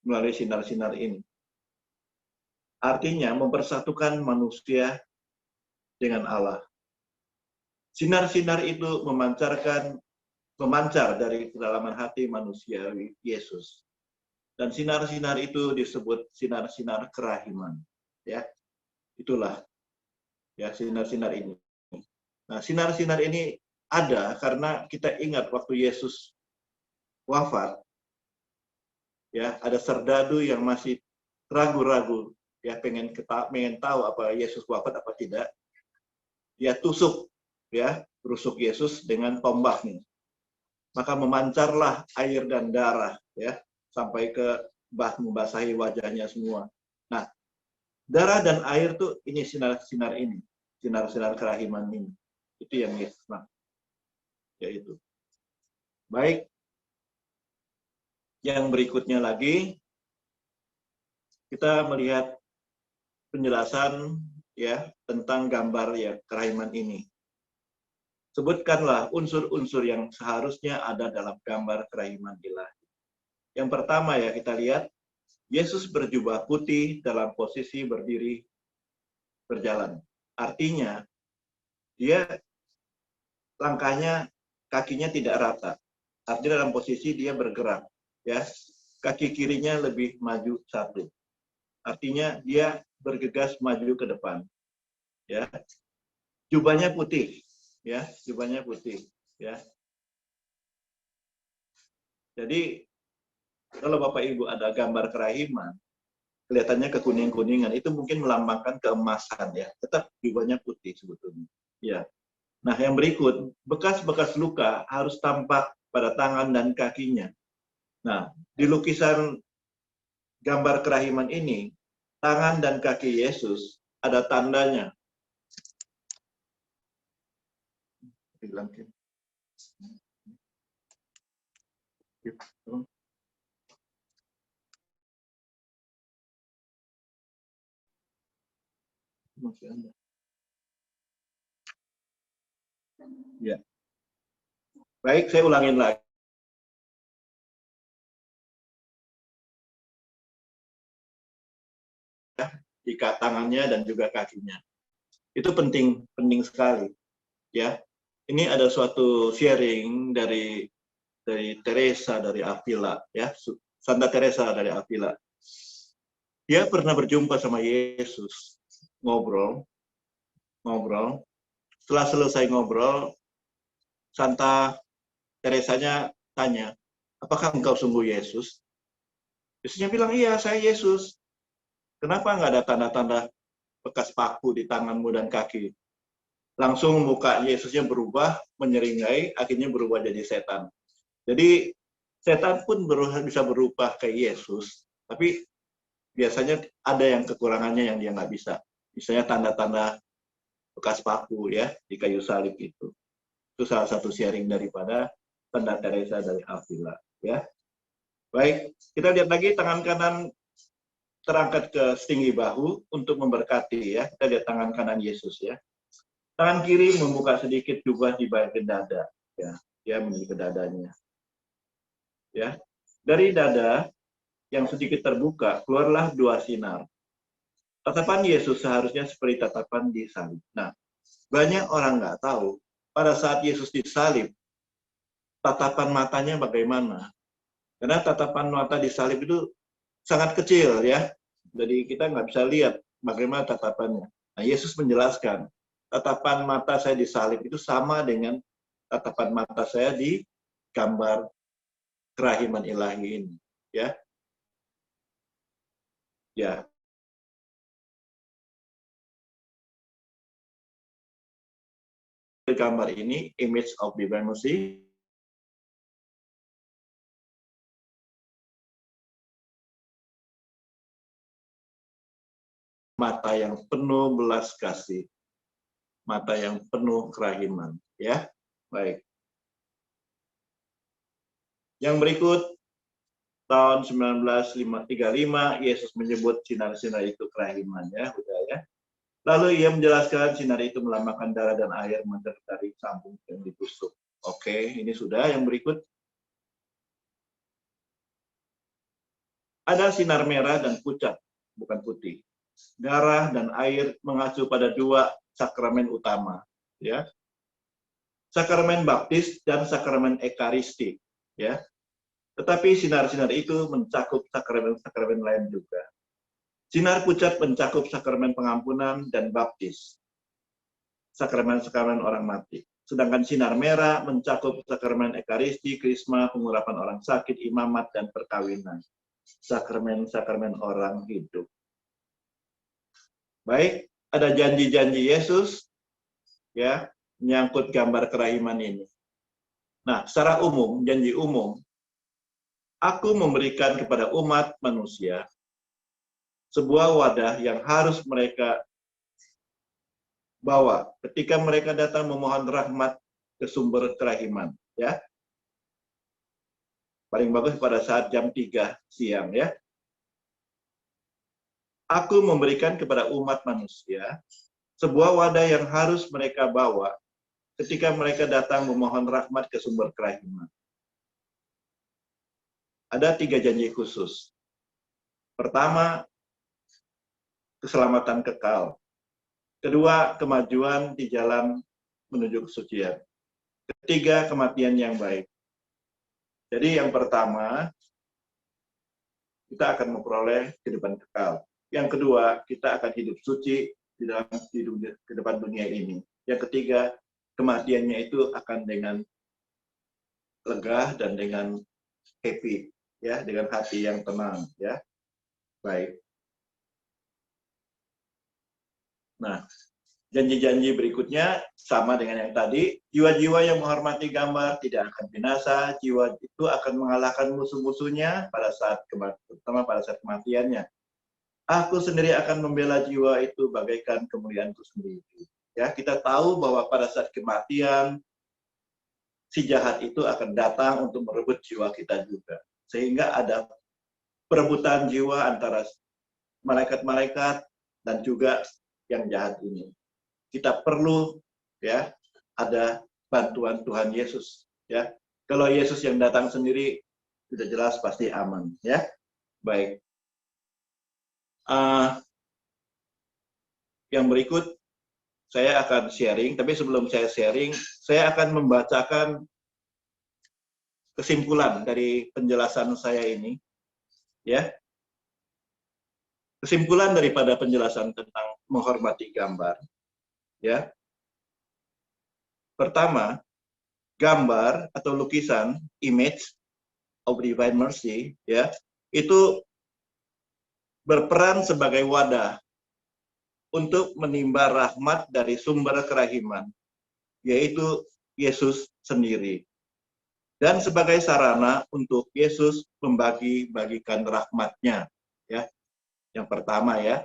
melalui sinar-sinar ini. Artinya mempersatukan manusia dengan Allah. Sinar-sinar itu memancar dari kedalaman hati manusia Yesus. Dan sinar-sinar itu disebut sinar-sinar kerahiman. Ya, itulah ya sinar-sinar ini. Nah, sinar-sinar ini ada karena kita ingat waktu Yesus wafat, ya ada serdadu yang masih ragu-ragu, ya pengen tahu apa Yesus wafat apa tidak. Dia tusuk, ya rusuk Yesus dengan tombaknya. Maka memancarlah air dan darah, ya sampai ke membasahi wajahnya semua. Nah, darah dan air tuh ini sinar-sinar ini, sinar-sinar kerahiman ini. Itu yang Yesus maksud. Yaitu. Baik. Yang berikutnya lagi kita melihat penjelasan ya tentang gambar ya kerahiman ini. Sebutkanlah unsur-unsur yang seharusnya ada dalam gambar kerahiman ilahi. Yang pertama ya kita lihat Yesus berjubah putih dalam posisi berdiri berjalan. Artinya dia langkahnya kakinya tidak rata. Artinya dalam posisi dia bergerak, ya. Kaki kirinya lebih maju satu. Artinya dia bergegas maju ke depan. Ya. Jubahnya putih, ya, jubahnya putih, ya. Jadi kalau Bapak Ibu ada gambar kerahiman, kelihatannya kekuning-kuningan, itu mungkin melambangkan keemasan, ya. Tetap jubahnya putih sebetulnya. Ya. Nah, yang berikut, bekas-bekas luka harus tampak pada tangan dan kakinya. Nah, di lukisan gambar kerahiman ini, tangan dan kaki Yesus ada tandanya. Ya. Baik, saya ulangin lagi. Di tangannya dan juga kakinya. Itu penting sekali. Ya. Ini ada suatu sharing dari Teresa dari Avila, ya. Santa Teresa dari Avila. Dia pernah berjumpa sama Yesus, ngobrol. Setelah selesai ngobrol, Santa Teresanya tanya, apakah engkau sungguh Yesus? Yesusnya bilang, iya, saya Yesus. Kenapa nggak ada tanda-tanda bekas paku di tanganmu dan kaki? Langsung muka Yesusnya berubah, menyeringai, akhirnya berubah jadi setan. Jadi setan pun bisa berubah kayak Yesus, tapi biasanya ada yang kekurangannya yang dia nggak bisa. Misalnya tanda-tanda bekas paku ya di kayu salib itu. Itu salah satu sharing daripada Santa Teresa dari Avila. Ya, baik. Kita lihat lagi tangan kanan terangkat ke setinggi bahu untuk memberkati ya. Kita lihat tangan kanan Yesus ya. Tangan kiri membuka sedikit jubah di bagian dada. Ya, dia menuju ke dadanya. Ya, dari dada yang sedikit terbuka keluarlah dua sinar. Tatapan Yesus seharusnya seperti tatapan di salib. Nah, banyak orang nggak tahu pada saat Yesus disalib tatapan matanya bagaimana. Karena tatapan mata di salib itu sangat kecil ya. Jadi kita nggak bisa lihat bagaimana tatapannya. Nah, Yesus menjelaskan, tatapan mata saya di salib itu sama dengan tatapan mata saya di gambar kerahiman ilahi ini. Ya. Ya. Gambar ini, image of divine mercy, mata yang penuh belas kasih, mata yang penuh kerahiman, ya. Baik. Yang berikut, tahun 1935, Yesus menyebut sinar-sinar itu kerahiman, ya, udah ya. Lalu ia menjelaskan sinar itu melambangkan darah dan air mengalir dari sambung yang ditusuk. Oke, ini sudah. Yang berikut, ada sinar merah dan pucat, bukan putih. Darah dan air mengacu pada dua sakramen utama, ya. Sakramen baptis dan sakramen ekaristi, ya. Tetapi sinar-sinar itu mencakup sakramen-sakramen lain juga. Sinar pucat mencakup sakramen pengampunan dan baptis, sakramen-sakramen orang mati. Sedangkan sinar merah mencakup sakramen ekaristi, krisma, pengurapan orang sakit, imamat, dan perkawinan. Sakramen-sakramen orang hidup. Baik, ada janji-janji Yesus, ya, menyangkut gambar kerahiman ini. Nah, secara umum, janji umum, aku memberikan kepada umat manusia sebuah wadah yang harus mereka bawa ketika mereka datang memohon rahmat ke sumber kerahiman, ya. Paling bagus pada saat jam 3 siang, ya. Aku memberikan kepada umat manusia sebuah wadah yang harus mereka bawa ketika mereka datang memohon rahmat ke sumber kerahiman. Ada 3 janji khusus. Pertama, keselamatan kekal. Kedua, kemajuan di jalan menuju kesucian. Ketiga, kematian yang baik. Jadi yang pertama, kita akan memperoleh kehidupan kekal. Yang kedua, kita akan hidup suci di dalam kehidupan dunia ini. Yang ketiga, kematiannya itu akan dengan lega dan dengan happy, ya, dengan hati yang tenang, ya. Baik. Nah, janji-janji berikutnya sama dengan yang tadi. Jiwa-jiwa yang menghormati gambar tidak akan binasa. Jiwa itu akan mengalahkan musuh-musuhnya terutama pada saat kematiannya. Aku sendiri akan membela jiwa itu bagaikan kemuliaanku sendiri. Ya, kita tahu bahwa pada saat kematian, si jahat itu akan datang untuk merebut jiwa kita juga. Sehingga ada perebutan jiwa antara malaikat-malaikat dan juga yang jahat ini. Kita perlu, ya, ada bantuan Tuhan Yesus, ya. Kalau Yesus yang datang sendiri sudah jelas pasti aman, ya. Baik. Yang berikut saya akan sharing, tapi sebelum saya sharing, saya akan membacakan kesimpulan dari penjelasan saya ini, ya. Kesimpulan daripada penjelasan tentang menghormati gambar, ya. Pertama, gambar atau lukisan, image of divine mercy, ya, itu berperan sebagai wadah untuk menimba rahmat dari sumber kerahiman, yaitu Yesus sendiri. Dan sebagai sarana untuk Yesus membagi-bagikan rahmat-Nya, ya. Yang pertama, ya.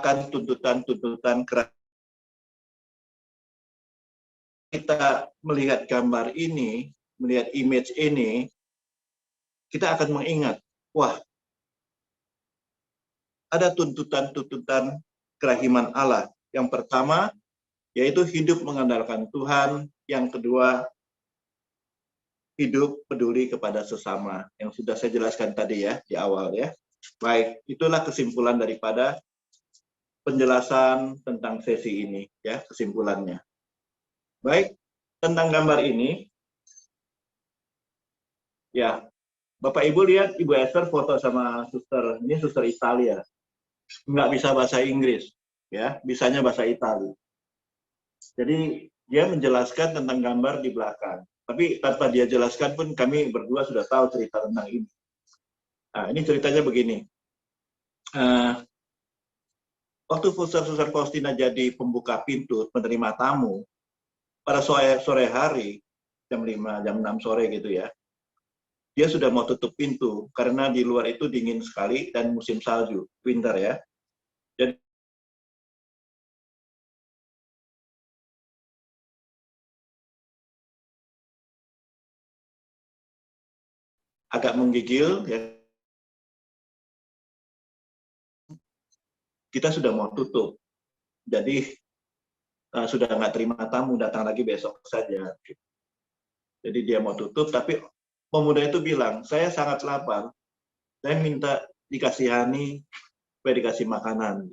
Akan tuntutan-tuntutan kerahiman. Kita melihat gambar ini, melihat image ini, kita akan mengingat, wah, ada tuntutan-tuntutan kerahiman Allah. Yang pertama, yaitu hidup mengandalkan Tuhan. Yang kedua, hidup peduli kepada sesama. Yang sudah saya jelaskan tadi, ya, di awal, ya. Baik, itulah kesimpulan daripada penjelasan tentang sesi ini, ya, kesimpulannya. Baik, tentang gambar ini, ya, Bapak Ibu lihat Ibu Esther foto sama suster, ini suster Italia, nggak bisa bahasa Inggris, ya, bisanya bahasa Itali. Jadi dia menjelaskan tentang gambar di belakang, tapi tanpa dia jelaskan pun kami berdua sudah tahu cerita tentang ini. Nah, ini ceritanya begini. Waktu suster Faustina jadi pembuka pintu menerima tamu, pada sore hari, jam 5, jam 6 sore gitu, ya, dia sudah mau tutup pintu, karena di luar itu dingin sekali dan musim salju, winter, ya. agak menggigil, ya. Kita sudah mau tutup, jadi sudah nggak terima tamu, datang lagi besok saja. Jadi dia mau tutup, tapi pemuda itu bilang, saya sangat lapar, saya minta dikasihani, supaya dikasih makanan.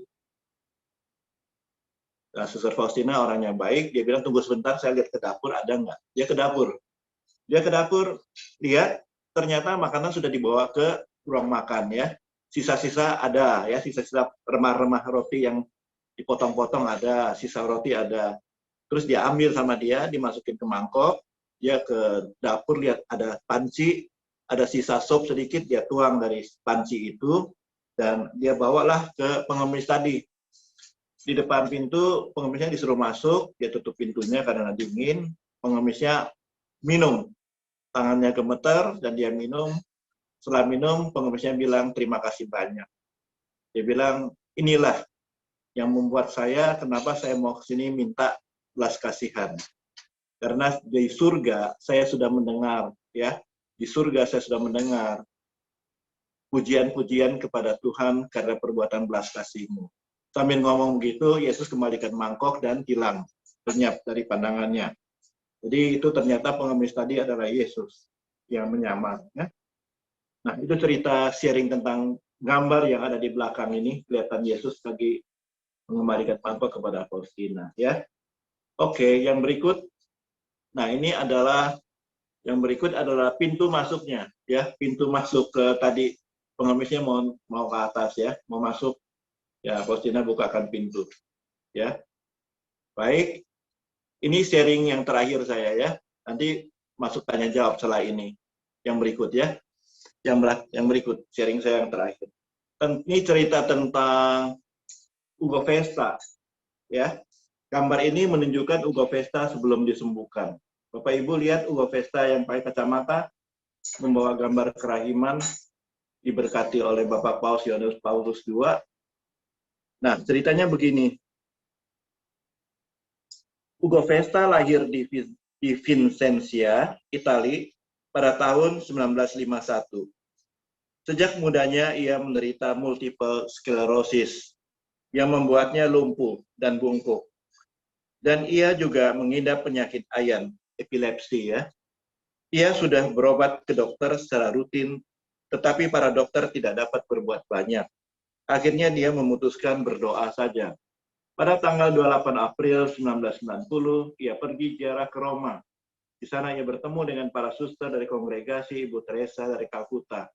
Nah, Suster Faustina orangnya baik, dia bilang tunggu sebentar, saya lihat ke dapur, ada nggak? Dia ke dapur, lihat ternyata makanan sudah dibawa ke ruang makan ya. Sisa-sisa ada ya, sisa-sisa remah-remah roti yang dipotong-potong ada, sisa roti ada. Terus dia ambil sama dia, dimasukin ke mangkok, dia ke dapur lihat ada panci, ada sisa sop sedikit, dia tuang dari panci itu, dan dia bawalah ke pengemis tadi. Di depan pintu, pengemisnya disuruh masuk, dia tutup pintunya karena dingin, pengemisnya minum. Tangannya gemeter dan dia minum. Setelah minum, pengemisnya bilang, terima kasih banyak. Dia bilang, inilah yang membuat saya, kenapa saya mau ke sini minta belas kasihan. Karena di surga saya sudah mendengar, ya, di surga saya sudah mendengar pujian-pujian kepada Tuhan karena perbuatan belas kasih-Mu. Sambil ngomong begitu, Yesus kembalikan mangkok dan hilang, lenyap dari pandangannya. Jadi itu ternyata pengemis tadi adalah Yesus yang menyamar. Ya. Nah, itu cerita sharing tentang gambar yang ada di belakang ini, kelihatan Yesus lagi mengembalikan mangkok kepada Faustina. Ya, oke, yang berikut. Nah, ini adalah yang berikut adalah pintu masuknya. Ya, pintu masuk ke tadi pengemisnya mau ke atas ya, mau masuk. Ya, Faustina bukakan pintu. Ya, baik. Ini sharing yang terakhir saya ya. Nanti masuk tanya jawab setelah ini. Yang berikut ya. Yang berikut sharing saya yang terakhir. Ini cerita tentang Ugo Vesta ya. Gambar ini menunjukkan Ugo Vesta sebelum disembuhkan. Bapak Ibu lihat Ugo Vesta yang pakai kacamata membawa gambar kerahiman diberkati oleh Bapak Paus Yohanes Paulus II. Nah, ceritanya begini. Ugo Vesta lahir di Vicenza, Italia pada tahun 1951. Sejak mudanya ia menderita multiple sclerosis yang membuatnya lumpuh dan bungkuk. Dan ia juga mengidap penyakit ayan, epilepsi ya. Ia sudah berobat ke dokter secara rutin, tetapi para dokter tidak dapat berbuat banyak. Akhirnya dia memutuskan berdoa saja. Pada tanggal 28 April 1990, ia pergi ziarah ke Roma. Di sana ia bertemu dengan para suster dari kongregasi Ibu Teresa dari Kalkuta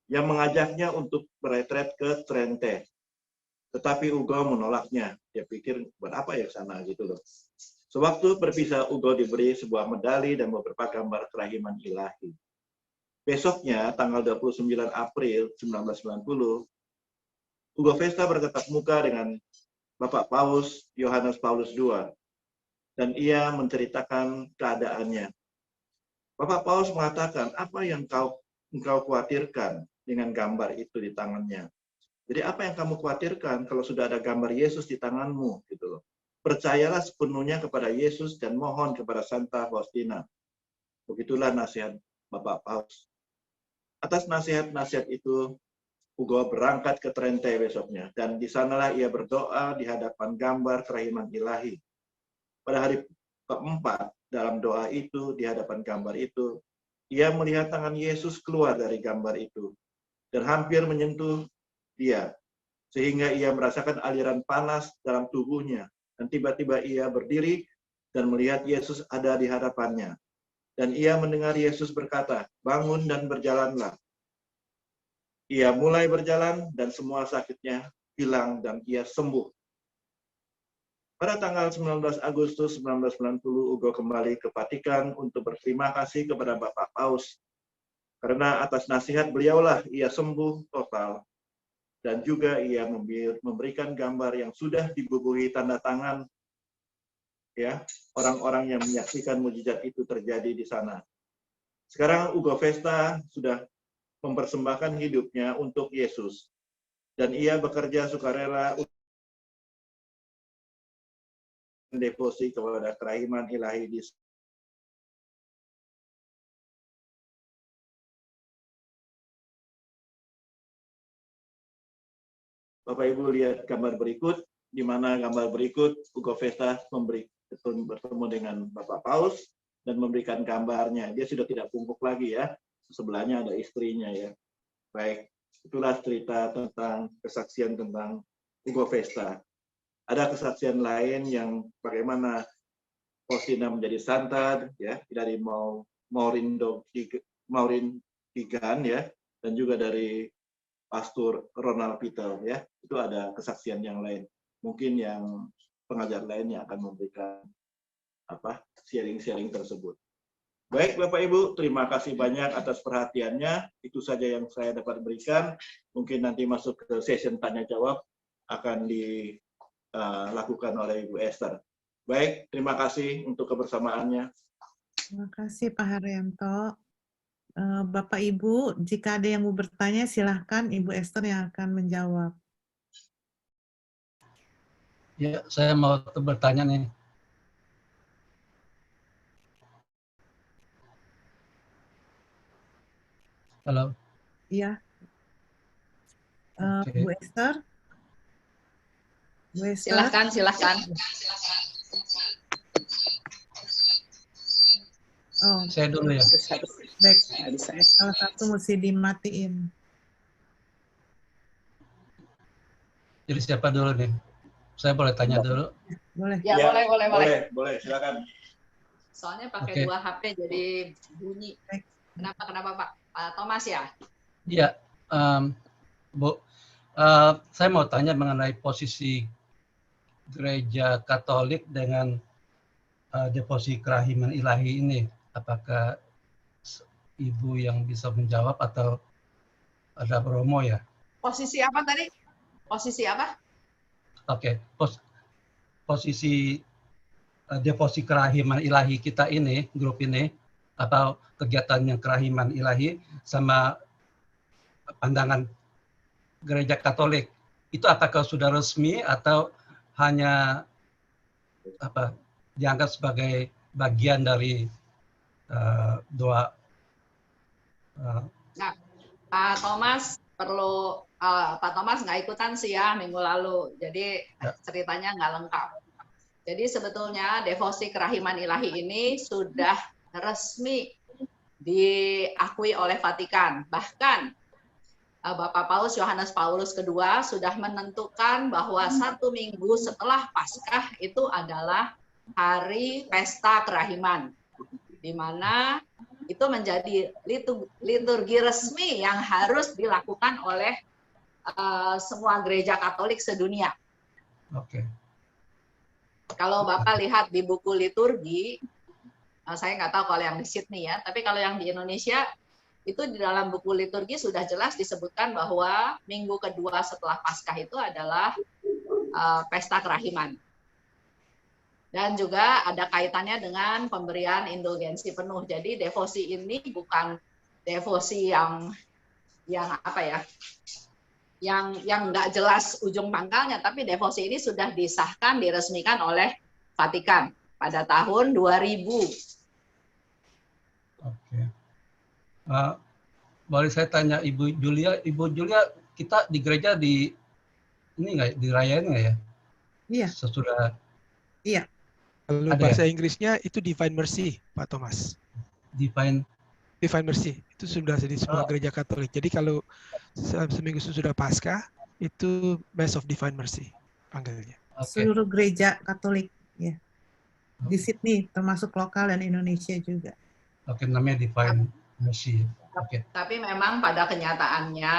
yang mengajaknya untuk beretret ke Trente. Tetapi Ugo menolaknya. Dia pikir, buat apa ya sana gitu loh. Sewaktu berpisah, Ugo diberi sebuah medali dan beberapa gambar kerahiman ilahi. Besoknya, tanggal 29 April 1990, Ugo Vesta bertatap muka dengan Bapak Paus Yohanes Paulus II. Dan ia menceritakan keadaannya. Bapak Paus mengatakan, apa yang engkau khawatirkan dengan gambar itu di tangannya? Jadi apa yang kamu khawatirkan kalau sudah ada gambar Yesus di tanganmu? Gitu loh. Percayalah sepenuhnya kepada Yesus dan mohon kepada Santa Faustina. Begitulah nasihat Bapak Paus. Atas nasihat-nasihat itu, Ugo berangkat ke Trente besoknya. Dan di sanalah ia berdoa di hadapan gambar kerahiman ilahi. Pada hari keempat, dalam doa itu, di hadapan gambar itu, ia melihat tangan Yesus keluar dari gambar itu dan hampir menyentuh dia, sehingga ia merasakan aliran panas dalam tubuhnya. Dan tiba-tiba ia berdiri dan melihat Yesus ada di hadapannya. Dan ia mendengar Yesus berkata, bangun dan berjalanlah. Ia mulai berjalan dan semua sakitnya hilang dan ia sembuh. Pada tanggal 19 Agustus 1990, Ugo kembali ke Vatikan untuk berterima kasih kepada Bapak Paus. Karena atas nasihat beliaulah ia sembuh total. Dan juga ia memberikan gambar yang sudah dibubuhi tanda tangan ya orang-orang yang menyaksikan mukjizat itu terjadi di sana. Sekarang Ugo Vesta sudah mempersembahkan hidupnya untuk Yesus. Dan ia bekerja sukarela devosi kepada kerahiman ilahi di Bapak Ibu lihat gambar berikut, di mana gambar berikut Hugo Vesta bertemu dengan Bapak Paus dan memberikan gambarnya. Dia sudah tidak bungkuk lagi ya. Sebelahnya ada istrinya ya. Baik, itulah cerita tentang kesaksian tentang Hugo Vesta. Ada kesaksian lain yang bagaimana Faustina menjadi santan ya, dari Maureen Gigan ya, dan juga dari Pastor Ronald Peter ya. Itu ada kesaksian yang lain. Mungkin yang pengajar lain yang akan memberikan sharing-sharing tersebut. Baik Bapak Ibu, terima kasih banyak atas perhatiannya. Itu saja yang saya dapat berikan. Mungkin nanti masuk ke session tanya jawab akan dilakukan oleh Ibu Esther. Baik, terima kasih untuk kebersamaannya. Terima kasih Pak Haryanto. Bapak Ibu, jika ada yang mau bertanya, silahkan Ibu Esther yang akan menjawab. Ya, saya mau bertanya nih. Halo. Iya. Oke. Bu Esther? Bu Esther? Silahkan. Oh, Saya dulu ya. baik. Salah satu mesti dimatiin. Jadi siapa dulu nih? Saya boleh tanya dulu? Boleh. Ya, Boleh, silakan. Soalnya pakai Oke. 2 HP jadi bunyi. Kenapa Pak? Pak Thomas ya? Iya, Bu. Saya mau tanya mengenai posisi gereja Katolik dengan devosi kerahiman ilahi ini. Apakah Ibu yang bisa menjawab atau ada Romo ya? Posisi apa tadi? Posisi apa? Oke, posisi devosi kerahiman ilahi kita ini, grup ini, atau kegiatan yang kerahiman ilahi sama pandangan gereja Katolik, itu apakah sudah resmi atau hanya dianggap sebagai bagian dari doa? Pak Thomas perlu Pak Thomas nggak ikutan sih ya minggu lalu, jadi ceritanya nggak lengkap. Jadi sebetulnya devosi kerahiman ilahi ini sudah resmi diakui oleh Vatikan. Bahkan Bapak Paus Yohanes Paulus II sudah menentukan bahwa 1 minggu setelah Paskah itu adalah hari pesta kerahiman, di mana itu menjadi liturgi resmi yang harus dilakukan oleh semua gereja Katolik sedunia. Oke. Kalau Bapak lihat di buku liturgi, saya nggak tahu kalau yang di Sydney ya, tapi kalau yang di Indonesia, itu di dalam buku liturgi sudah jelas disebutkan bahwa minggu kedua setelah Paskah itu adalah pesta kerahiman. Dan juga ada kaitannya dengan pemberian indulgensi penuh. Jadi devosi ini bukan devosi yang apa ya? Yang nggak jelas ujung pangkalnya, tapi devosi ini sudah disahkan, diresmikan oleh Vatikan pada tahun 2000. Oke. Boleh saya tanya Ibu Julia, kita di gereja ini nggak dirayain nggak ya? Iya. Sesudah. Iya. Kalau Ada bahasa ya? Inggrisnya itu Divine Mercy, Pak Thomas. Divine Mercy itu sudah di semua gereja Katolik. Jadi kalau seminggu sesudah Paskah itu Mass of Divine Mercy panggilnya. Okay. Seluruh gereja Katolik ya. Di Sydney termasuk lokal dan Indonesia juga. Oke, namanya Divine Mercy. Oke. Tapi memang pada kenyataannya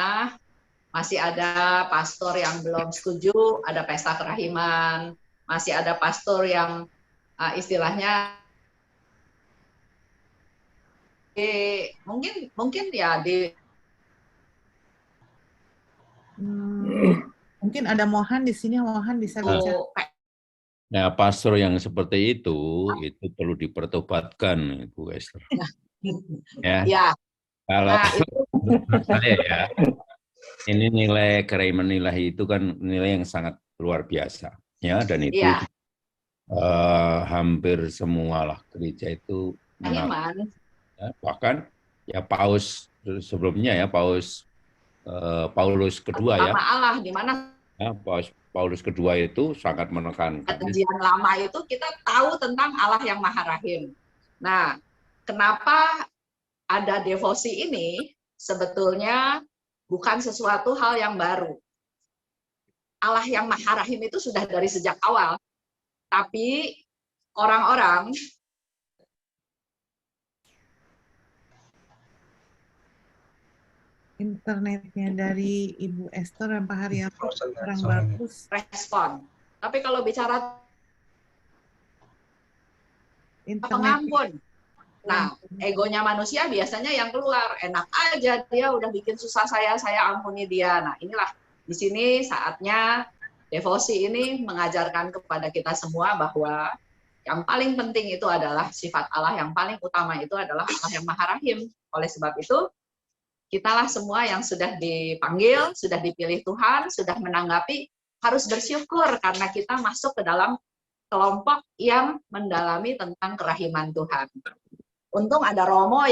masih ada pastor yang belum setuju ada pesta kerahiman, masih ada pastor yang istilahnya mungkin ya mungkin ada Mohan di sini, Mohan bisa bicara. Nah, pastor yang seperti itu perlu dipertobatkan, Bu Esther. Ya. Kalau saya ya, ini nilai kerahiman ilahi itu kan nilai yang sangat luar biasa, ya, dan itu hampir semua lah gereja itu kerahiman. Ya, bahkan ya Paus sebelumnya ya Paus Paulus kedua ya. Allah di mana Ya, Paulus kedua itu sangat menekankan. Perjanjian lama itu kita tahu tentang Allah yang Maha Rahim. Nah, kenapa ada devosi ini sebetulnya bukan sesuatu hal yang baru. Allah yang Maha Rahim itu sudah dari sejak awal. Tapi orang-orang internetnya dari Ibu Esther dan Pak Haryanto kurang Soalnya. bagus. respon. Tapi kalau bicara Internet pengampun, nah egonya manusia biasanya yang keluar. Enak aja dia udah bikin susah saya ampuni dia. Nah inilah di sini saatnya devosi ini mengajarkan kepada kita semua bahwa yang paling penting itu adalah sifat Allah, yang paling utama itu adalah Allah yang Maha Rahim. Oleh sebab itu, kitalah semua yang sudah dipanggil, sudah dipilih Tuhan, sudah menanggapi, harus bersyukur karena kita masuk ke dalam kelompok yang mendalami tentang kerahiman Tuhan. Untung ada Romo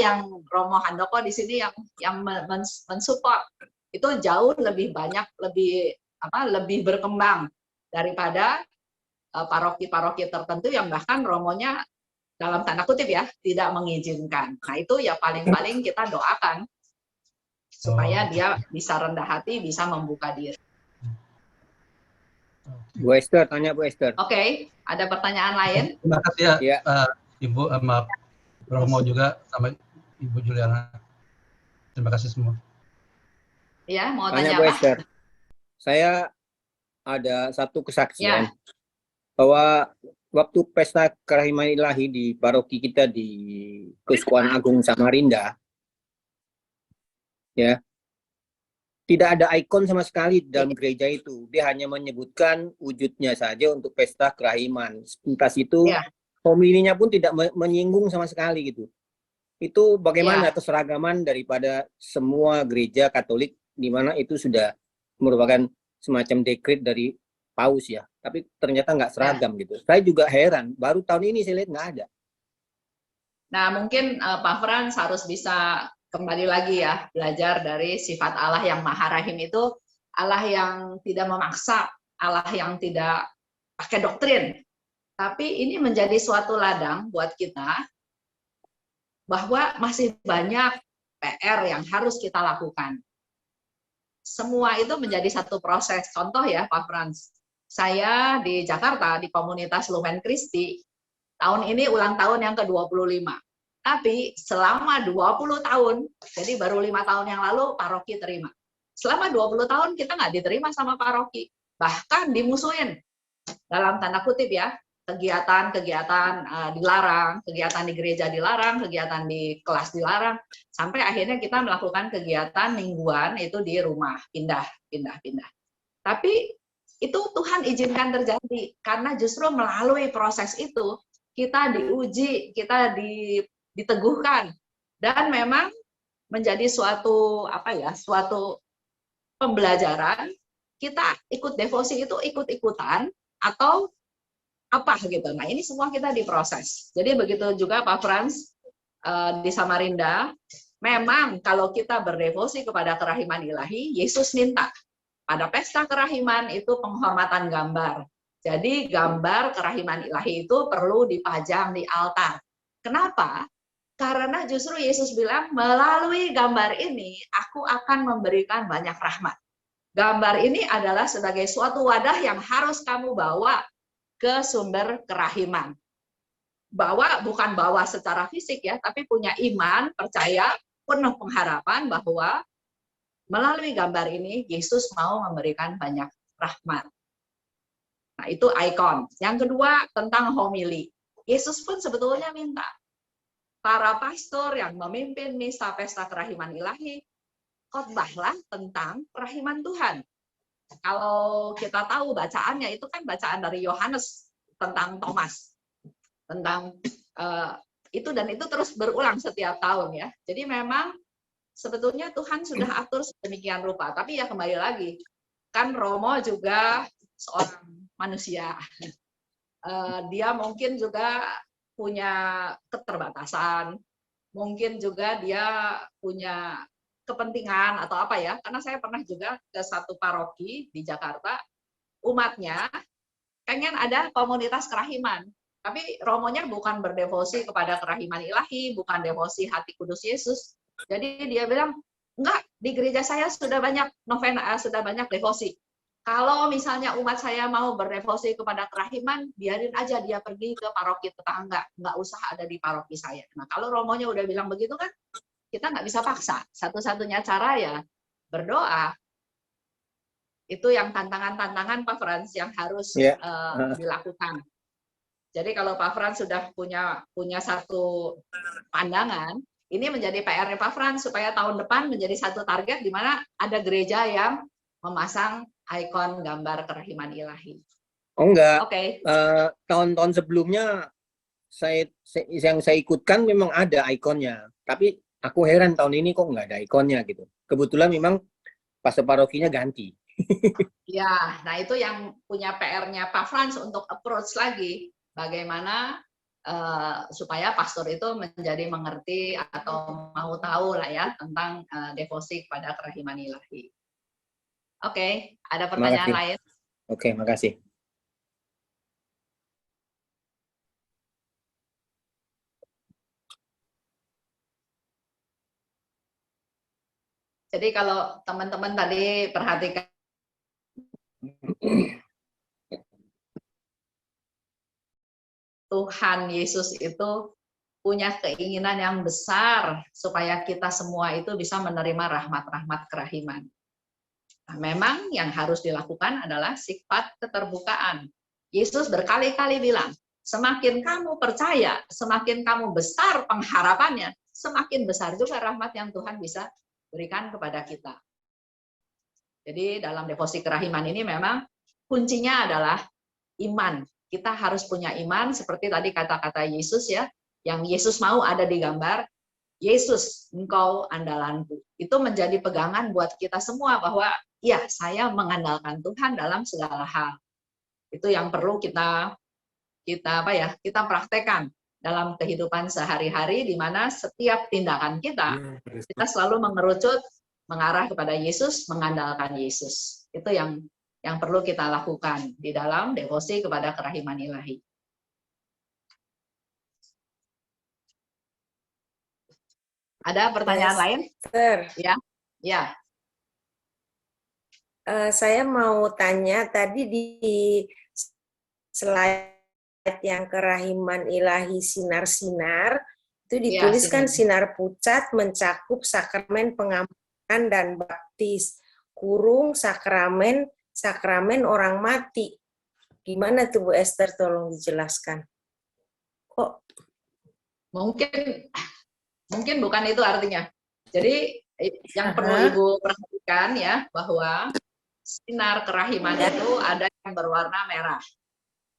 Handoko di sini yang mensupport. Itu jauh lebih banyak, lebih berkembang daripada paroki-paroki tertentu yang bahkan romonya dalam tanda kutip ya tidak mengizinkan. Nah itu ya paling-paling kita doakan supaya dia bisa rendah hati, bisa membuka diri. Bu Esther, tanya Bu Esther. Oke, ada pertanyaan lain? Terima kasih ya, Ya. Ibu sama Romo juga sama Ibu Juliana. Terima kasih semua. Ya, mau Tanya tanya Bu apa? Esther. Saya ada satu kesaksian Ya. bahwa waktu pesta kerahiman ilahi di paroki kita di Keuskupan Agung Samarinda, ya, tidak ada ikon sama sekali dalam gereja itu. Dia hanya menyebutkan wujudnya saja untuk pesta kerahiman. Sepintas itu Ya. homilinya pun tidak menyinggung sama sekali gitu. Itu bagaimana Ya. keseragaman daripada semua gereja Katolik di mana itu sudah merupakan semacam dekret dari Paus ya. Tapi ternyata nggak seragam gitu. Saya juga heran. Baru tahun ini saya lihat nggak ada. Nah, mungkin Pak Frans harus bisa kembali lagi ya, belajar dari sifat Allah yang Maha Rahim itu, Allah yang tidak memaksa, Allah yang tidak pakai doktrin. Tapi ini menjadi suatu ladang buat kita, bahwa masih banyak PR yang harus kita lakukan. Semua itu menjadi satu proses. Contoh ya Pak Frans, saya di Jakarta, di komunitas Lumen Christi, tahun ini ulang tahun yang ke-25. Tapi selama 20 tahun, jadi baru 5 tahun yang lalu paroki terima. Selama 20 tahun kita nggak diterima sama paroki. Bahkan dimusuhin. Dalam tanda kutip ya, kegiatan-kegiatan dilarang, kegiatan di gereja dilarang, kegiatan di kelas dilarang. Sampai akhirnya kita melakukan kegiatan mingguan itu di rumah, pindah. Tapi itu Tuhan izinkan terjadi. Karena justru melalui proses itu, kita diuji, kita diteguhkan, dan memang menjadi suatu suatu pembelajaran. Kita ikut devosi itu ikut-ikutan atau apa gitu. Nah ini semua kita diproses. Jadi begitu juga Pak Frans di Samarinda. Memang kalau kita berdevosi kepada kerahiman ilahi, Yesus minta pada pesta kerahiman itu penghormatan gambar. Jadi gambar kerahiman ilahi itu perlu dipajang di altar. Kenapa? Karena justru Yesus bilang, melalui gambar ini, aku akan memberikan banyak rahmat. Gambar ini adalah sebagai suatu wadah yang harus kamu bawa ke sumber kerahiman. Bukan bawa secara fisik ya, tapi punya iman, percaya, penuh pengharapan bahwa melalui gambar ini, Yesus mau memberikan banyak rahmat. Nah, itu ikon. Yang kedua, tentang homili. Yesus pun sebetulnya minta para pastor yang memimpin misa pesta kerahiman ilahi, khotbahlah tentang kerahiman Tuhan. Kalau kita tahu bacaannya itu kan bacaan dari Yohanes tentang Thomas, tentang itu, dan itu terus berulang setiap tahun ya. Jadi memang sebetulnya Tuhan sudah atur sedemikian rupa. Tapi ya kembali lagi, kan Romo juga seorang manusia. Dia mungkin juga punya keterbatasan, mungkin juga dia punya kepentingan atau apa ya, karena saya pernah juga ke satu paroki di Jakarta, umatnya pengen ada komunitas kerahiman. Tapi Romonya bukan berdevosi kepada kerahiman ilahi, bukan devosi hati kudus Yesus. Jadi dia bilang, enggak, di gereja saya sudah banyak novena, sudah banyak devosi. Kalau misalnya umat saya mau berdevosi kepada kerahiman, biarin aja dia pergi ke paroki tetangga, nggak usah ada di paroki saya. Nah, kalau Romonya udah bilang begitu kan, kita nggak bisa paksa. Satu-satunya cara ya berdoa. Itu yang tantangan-tantangan Pak Frans yang harus dilakukan. Jadi kalau Pak Frans sudah punya satu pandangan, ini menjadi PR-nya Pak Frans supaya tahun depan menjadi satu target di mana ada gereja yang memasang ikon gambar kerahiman ilahi. Oh enggak. Oke. Tahun-tahun sebelumnya yang saya ikutkan memang ada ikonnya, tapi aku heran tahun ini kok nggak ada ikonnya gitu. Kebetulan memang pastor parokinya ganti. Ya, nah itu yang punya PR-nya Pak Frans untuk approach lagi. Bagaimana supaya pastor itu menjadi mengerti atau mau tahu lah ya tentang devosi kepada kerahiman ilahi. Oke, ada pertanyaan lain? Oke, makasih. Jadi kalau teman-teman tadi perhatikan Tuhan Yesus itu punya keinginan yang besar supaya kita semua itu bisa menerima rahmat-rahmat kerahiman. Nah, memang yang harus dilakukan adalah sifat keterbukaan. Yesus berkali-kali bilang, semakin kamu percaya, semakin kamu besar pengharapannya, semakin besar juga rahmat yang Tuhan bisa berikan kepada kita. Jadi dalam devosi kerahiman ini memang kuncinya adalah iman. Kita harus punya iman seperti tadi kata-kata Yesus ya, yang Yesus mau ada di gambar, Yesus, engkau andalanku. Itu menjadi pegangan buat kita semua bahwa ya, saya mengandalkan Tuhan dalam segala hal. Itu yang perlu kita praktekkan dalam kehidupan sehari-hari di mana setiap tindakan kita selalu mengerucut mengarah kepada Yesus, mengandalkan Yesus. Itu yang perlu kita lakukan di dalam devosi kepada kerahiman ilahi. Ada pertanyaan lain? Ya, ya. Saya mau tanya tadi di slide yang kerahiman ilahi sinar-sinar itu dituliskan sinar pucat mencakup sakramen pengampunan dan baptis, kurung sakramen orang mati. Gimana tuh Bu Esther, tolong dijelaskan. Kok mungkin bukan itu artinya. Jadi yang perlu Ibu perhatikan ya bahwa sinar kerahiman itu ada yang berwarna merah.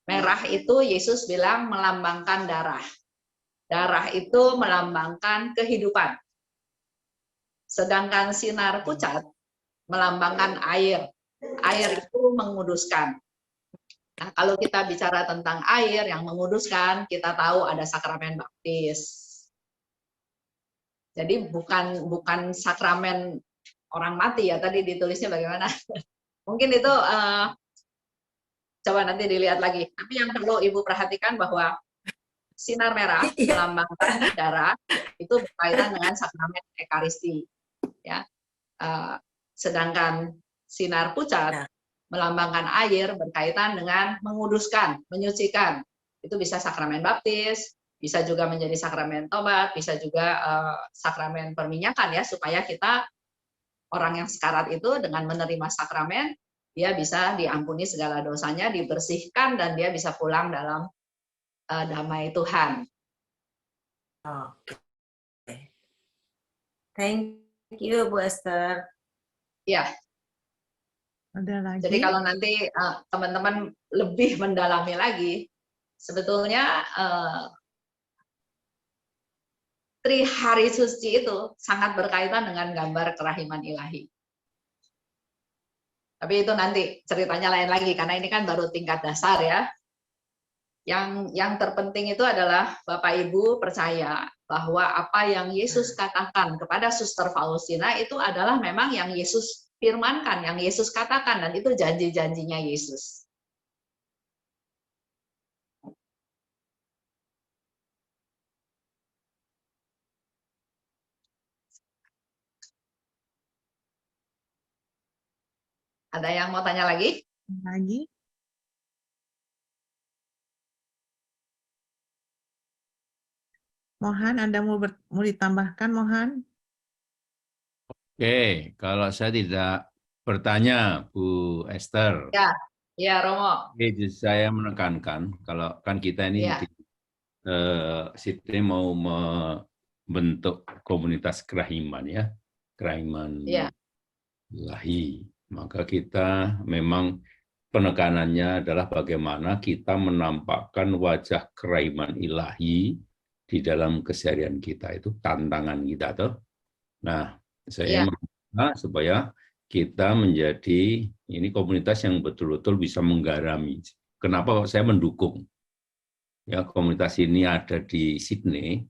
Merah itu Yesus bilang melambangkan darah. Darah itu melambangkan kehidupan. Sedangkan sinar pucat melambangkan air. Air itu menguduskan. Nah, kalau kita bicara tentang air yang menguduskan, kita tahu ada sakramen baptis. Jadi bukan sakramen orang mati ya, tadi ditulisnya bagaimana? Mungkin itu coba nanti dilihat lagi. Tapi yang perlu Ibu perhatikan bahwa sinar merah melambangkan darah itu berkaitan dengan sakramen Ekaristi. Ya. Sedangkan sinar pucat melambangkan air berkaitan dengan menguduskan, menyucikan. Itu bisa sakramen baptis, bisa juga menjadi sakramen tobat, bisa juga sakramen perminyakan ya, supaya kita orang yang sekarat itu dengan menerima sakramen, dia bisa diampuni segala dosanya, dibersihkan, dan dia bisa pulang dalam damai Tuhan. Thank you Bu Esther. Ya. Ada lagi? Jadi kalau nanti teman-teman lebih mendalami lagi, sebetulnya Trihari Suci itu sangat berkaitan dengan gambar kerahiman ilahi. Tapi itu nanti ceritanya lain lagi, karena ini kan baru tingkat dasar ya. Yang terpenting itu adalah Bapak Ibu percaya bahwa apa yang Yesus katakan kepada Suster Faustina itu adalah memang yang Yesus firmankan, yang Yesus katakan, dan itu janji-janjinya Yesus. Ada yang mau tanya lagi? Lagi? Mohan, ada mau ditambahkan, Mohan? Oke, kalau saya tidak bertanya, Bu Esther. Ya, Romo. Saya menekankan, kalau kan kita ini di sini mau membentuk komunitas kerahiman ya, kerahiman ilahi. Maka kita memang penekanannya adalah bagaimana kita menampakkan wajah kerahiman ilahi di dalam keseharian kita. Itu tantangan kita tuh. Nah, saya minta supaya kita menjadi ini komunitas yang betul-betul bisa menggarami. Kenapa saya mendukung? Ya, komunitas ini ada di Sydney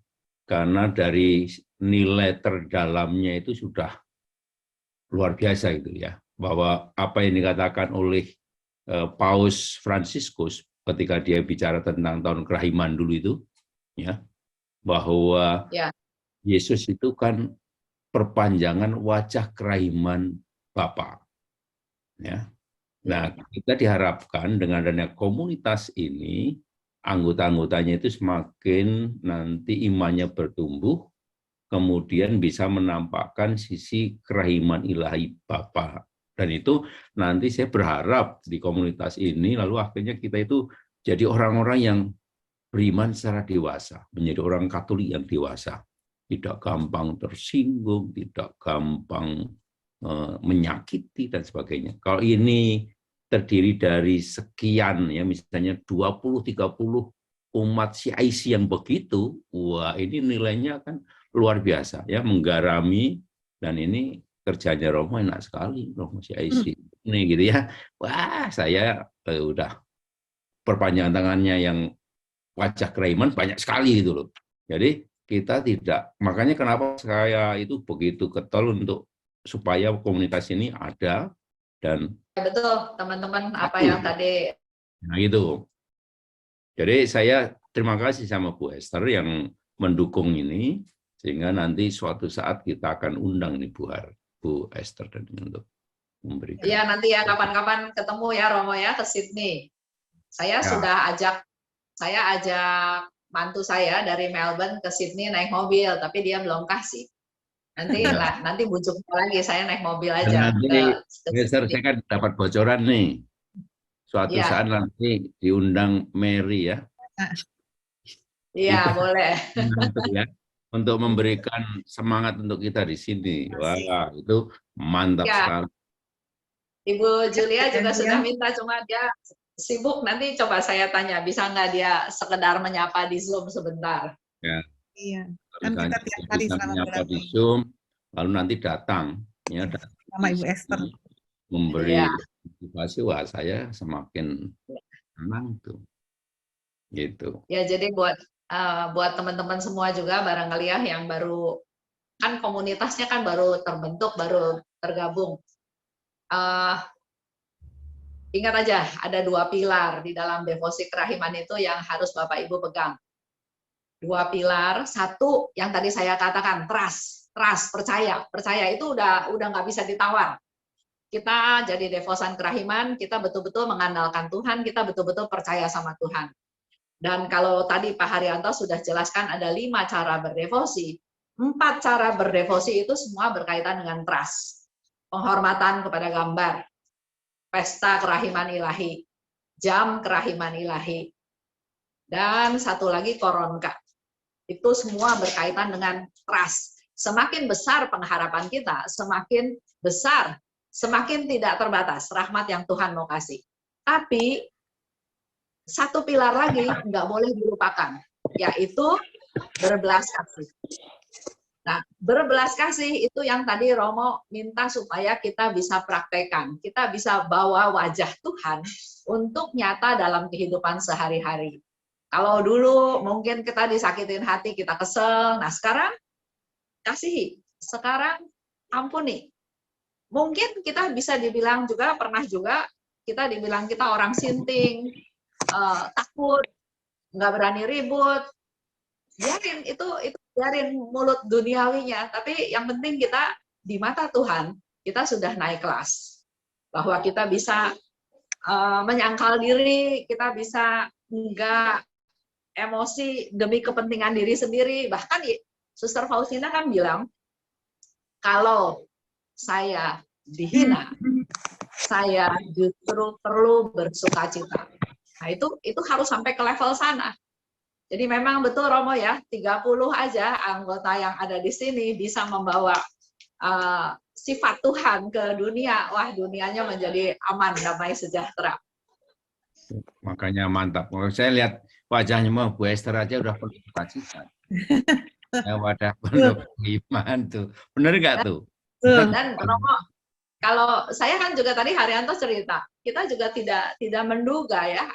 karena dari nilai terdalamnya itu sudah luar biasa itu ya. Bahwa apa yang dikatakan oleh Paus Fransiskus ketika dia bicara tentang tahun kerahiman dulu itu, ya, bahwa Yesus itu kan perpanjangan wajah kerahiman Bapa. Ya. Nah, kita diharapkan dengan adanya komunitas ini, anggota-anggotanya itu semakin nanti imannya bertumbuh, kemudian bisa menampakkan sisi kerahiman ilahi Bapa. Dan itu nanti saya berharap di komunitas ini, lalu akhirnya kita itu jadi orang-orang yang beriman secara dewasa, menjadi orang Katolik yang dewasa. Tidak gampang tersinggung, tidak gampang menyakiti, dan sebagainya. Kalau ini terdiri dari sekian, ya misalnya 20-30 umat CIC yang begitu, wah ini nilainya kan luar biasa, ya, menggarami, dan ini kerjanya Romo enak sekali, Romo CIC ini gitu ya. Wah, saya udah perpanjangan tangannya yang wajah kerahiman banyak sekali gitu loh. Jadi kita tidak, makanya kenapa saya itu begitu getol untuk supaya komunitas ini ada dan betul teman-teman apa yang tadi. Nah itu. Jadi saya terima kasih sama Bu Esther yang mendukung ini sehingga nanti suatu saat kita akan undang nih Bu Esther dan untuk memberikan. Iya nanti ya kapan-kapan ketemu ya Romo ya ke Sydney. Saya sudah ajak mantu saya dari Melbourne ke Sydney naik mobil, tapi dia belum kasih. Nanti bujuk lagi, saya naik mobil aja. Saya kan dapat bocoran nih. Suatu saat nanti diundang Mary ya. Iya, boleh. Ya, untuk memberikan semangat untuk kita di sini. Wah, itu mantap sekali. Ibu Julia juga sudah minta, cuma dia sibuk. Nanti coba saya tanya, bisa nggak dia sekedar menyapa di Zoom sebentar? Ya. Iya. Kan kita tiap hari menyapa di Zoom, lalu nanti datang, ya, sama Ibu Esther memberi motivasi. Wah, saya semakin senang tuh, gitu. Ya, jadi buat teman-teman semua juga barangkali ya yang baru, kan komunitasnya kan baru terbentuk, baru tergabung. Ingat aja, ada 2 pilar di dalam devosi kerahiman itu yang harus Bapak Ibu pegang. 2 pilar, satu yang tadi saya katakan, trust, percaya itu udah nggak bisa ditawar. Kita jadi devosan kerahiman, kita betul-betul mengandalkan Tuhan, kita betul-betul percaya sama Tuhan. Dan kalau tadi Pak Haryanto sudah jelaskan ada 5 cara berdevosi, 4 cara berdevosi itu semua berkaitan dengan trust, penghormatan kepada gambar, pesta kerahiman ilahi, jam kerahiman ilahi, dan satu lagi koronka. Itu semua berkaitan dengan trust. Semakin besar pengharapan kita, semakin besar, semakin tidak terbatas rahmat yang Tuhan mau kasih. Tapi satu pilar lagi nggak boleh dilupakan, yaitu berbelas kasih. Nah, berbelas kasih itu yang tadi Romo minta supaya kita bisa praktekkan. Kita bisa bawa wajah Tuhan untuk nyata dalam kehidupan sehari-hari. Kalau dulu mungkin kita disakitin hati, kita kesel. Nah, sekarang kasihi. Sekarang ampuni. mungkin kita bisa dibilang juga, pernah juga kita dibilang kita orang sinting, takut, nggak berani ribut. Biarin itu biarin mulut duniawinya, tapi yang penting kita di mata Tuhan kita sudah naik kelas, bahwa kita bisa menyangkal diri, kita bisa enggak emosi demi kepentingan diri sendiri. Bahkan Suster Faustina kan bilang, kalau saya dihina, saya justru perlu bersukacita. Nah, itu harus sampai ke level sana. Jadi memang betul Romo ya, 30 aja anggota yang ada di sini bisa membawa sifat Tuhan ke dunia. Wah, dunianya menjadi aman, damai, sejahtera. Makanya mantap. Kalau saya lihat wajahnya Bu Esther aja udah penuh sukacita. Ya, wadah penuh iman tuh. Bener nggak tuh? Dan Romo, kalau saya kan juga tadi Haryanto cerita, kita juga tidak menduga ya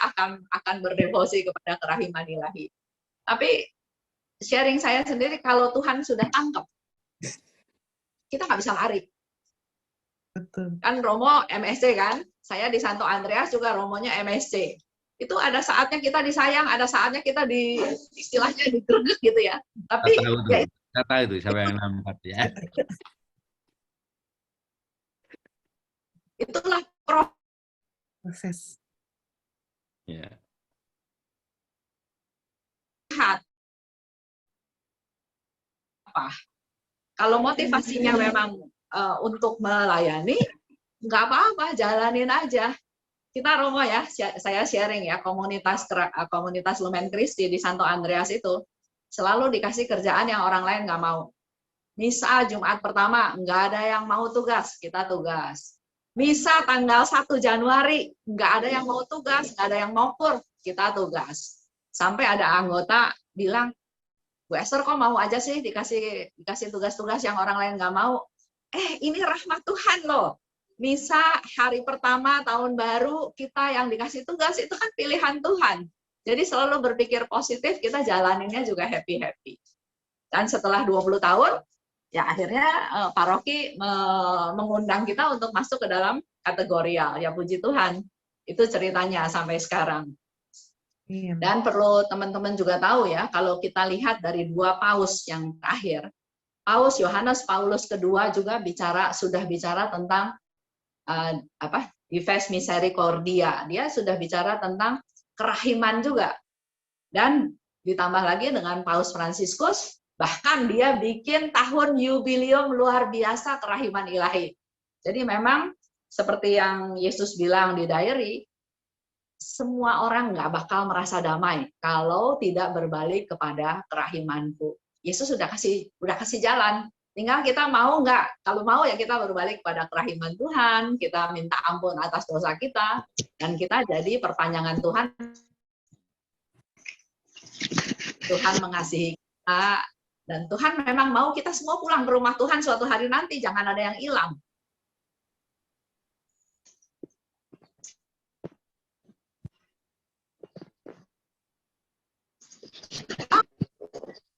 akan berdevosi kepada kerahiman ilahi. Tapi sharing saya sendiri, kalau Tuhan sudah tangkap, kita nggak bisa lari. Betul. Kan Romo MSC kan, saya di Santo Andreas juga Romonya MSC. Itu ada saatnya kita disayang, ada saatnya kita istilahnya digergek gitu ya. Tapi saya tahu itu siapa yang nampak ya. Itulah proses. Ya. Apa? Kalau motivasinya memang untuk melayani, nggak apa-apa, jalanin aja. Kita Romo ya, saya sharing ya, komunitas Lumen Christi di Santo Andreas itu selalu dikasih kerjaan yang orang lain nggak mau. Misa Jumat pertama, nggak ada yang mau tugas, kita tugas. Misa tanggal 1 Januari, nggak ada yang mau tugas, nggak ada yang mau kur, kita tugas. Sampai ada anggota bilang, Bu Esther kok mau aja sih dikasih tugas-tugas yang orang lain nggak mau. Ini rahmat Tuhan loh. Misa hari pertama tahun baru, kita yang dikasih tugas itu kan pilihan Tuhan. Jadi selalu berpikir positif, kita jalaninnya juga happy-happy. Dan setelah 20 tahun, ya akhirnya paroki mengundang kita untuk masuk ke dalam kategorial. Ya puji Tuhan, itu ceritanya sampai sekarang. Dan perlu teman-teman juga tahu ya, kalau kita lihat dari 2 paus yang terakhir, Paus Yohanes Paulus II juga sudah bicara tentang Dives Misericordia. Dia sudah bicara tentang kerahiman juga. Dan ditambah lagi dengan Paus Fransiskus, bahkan dia bikin tahun jubileum luar biasa kerahiman ilahi. Jadi memang seperti yang Yesus bilang di diary, semua orang nggak bakal merasa damai kalau tidak berbalik kepada kerahimanku. Yesus sudah kasih jalan. Tinggal kita mau nggak? Kalau mau ya kita berbalik pada kerahiman Tuhan, kita minta ampun atas dosa kita, dan kita jadi perpanjangan Tuhan. Tuhan mengasihi kita, dan Tuhan memang mau kita semua pulang ke rumah Tuhan suatu hari nanti, jangan ada yang hilang.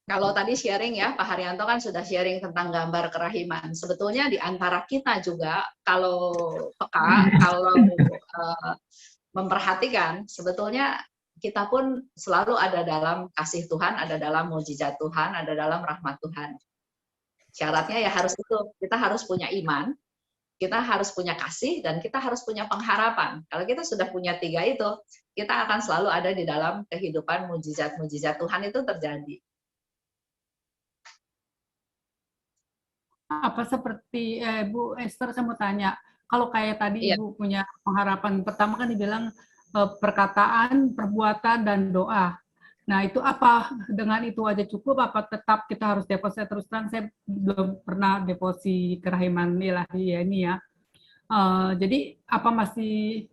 Kalau tadi sharing ya, Pak Haryanto kan sudah sharing tentang gambar kerahiman. Sebetulnya di antara kita juga, kalau peka, kalau memperhatikan, sebetulnya kita pun selalu ada dalam kasih Tuhan, ada dalam mujizat Tuhan, ada dalam rahmat Tuhan. Syaratnya ya harus itu, kita harus punya iman, kita harus punya kasih, dan kita harus punya pengharapan. Kalau kita sudah punya 3 itu, kita akan selalu ada di dalam kehidupan mujizat-mujizat Tuhan itu terjadi. Apa seperti Bu Esther, saya mau tanya, kalau kayak tadi Ibu punya pengharapan, pertama kan dibilang perkataan, perbuatan, dan doa. Nah itu apa, dengan itu aja cukup, apa tetap kita harus deposi? Terus terang saya belum pernah deposi kerahiman ilahi ya ini ya. Jadi apa masih,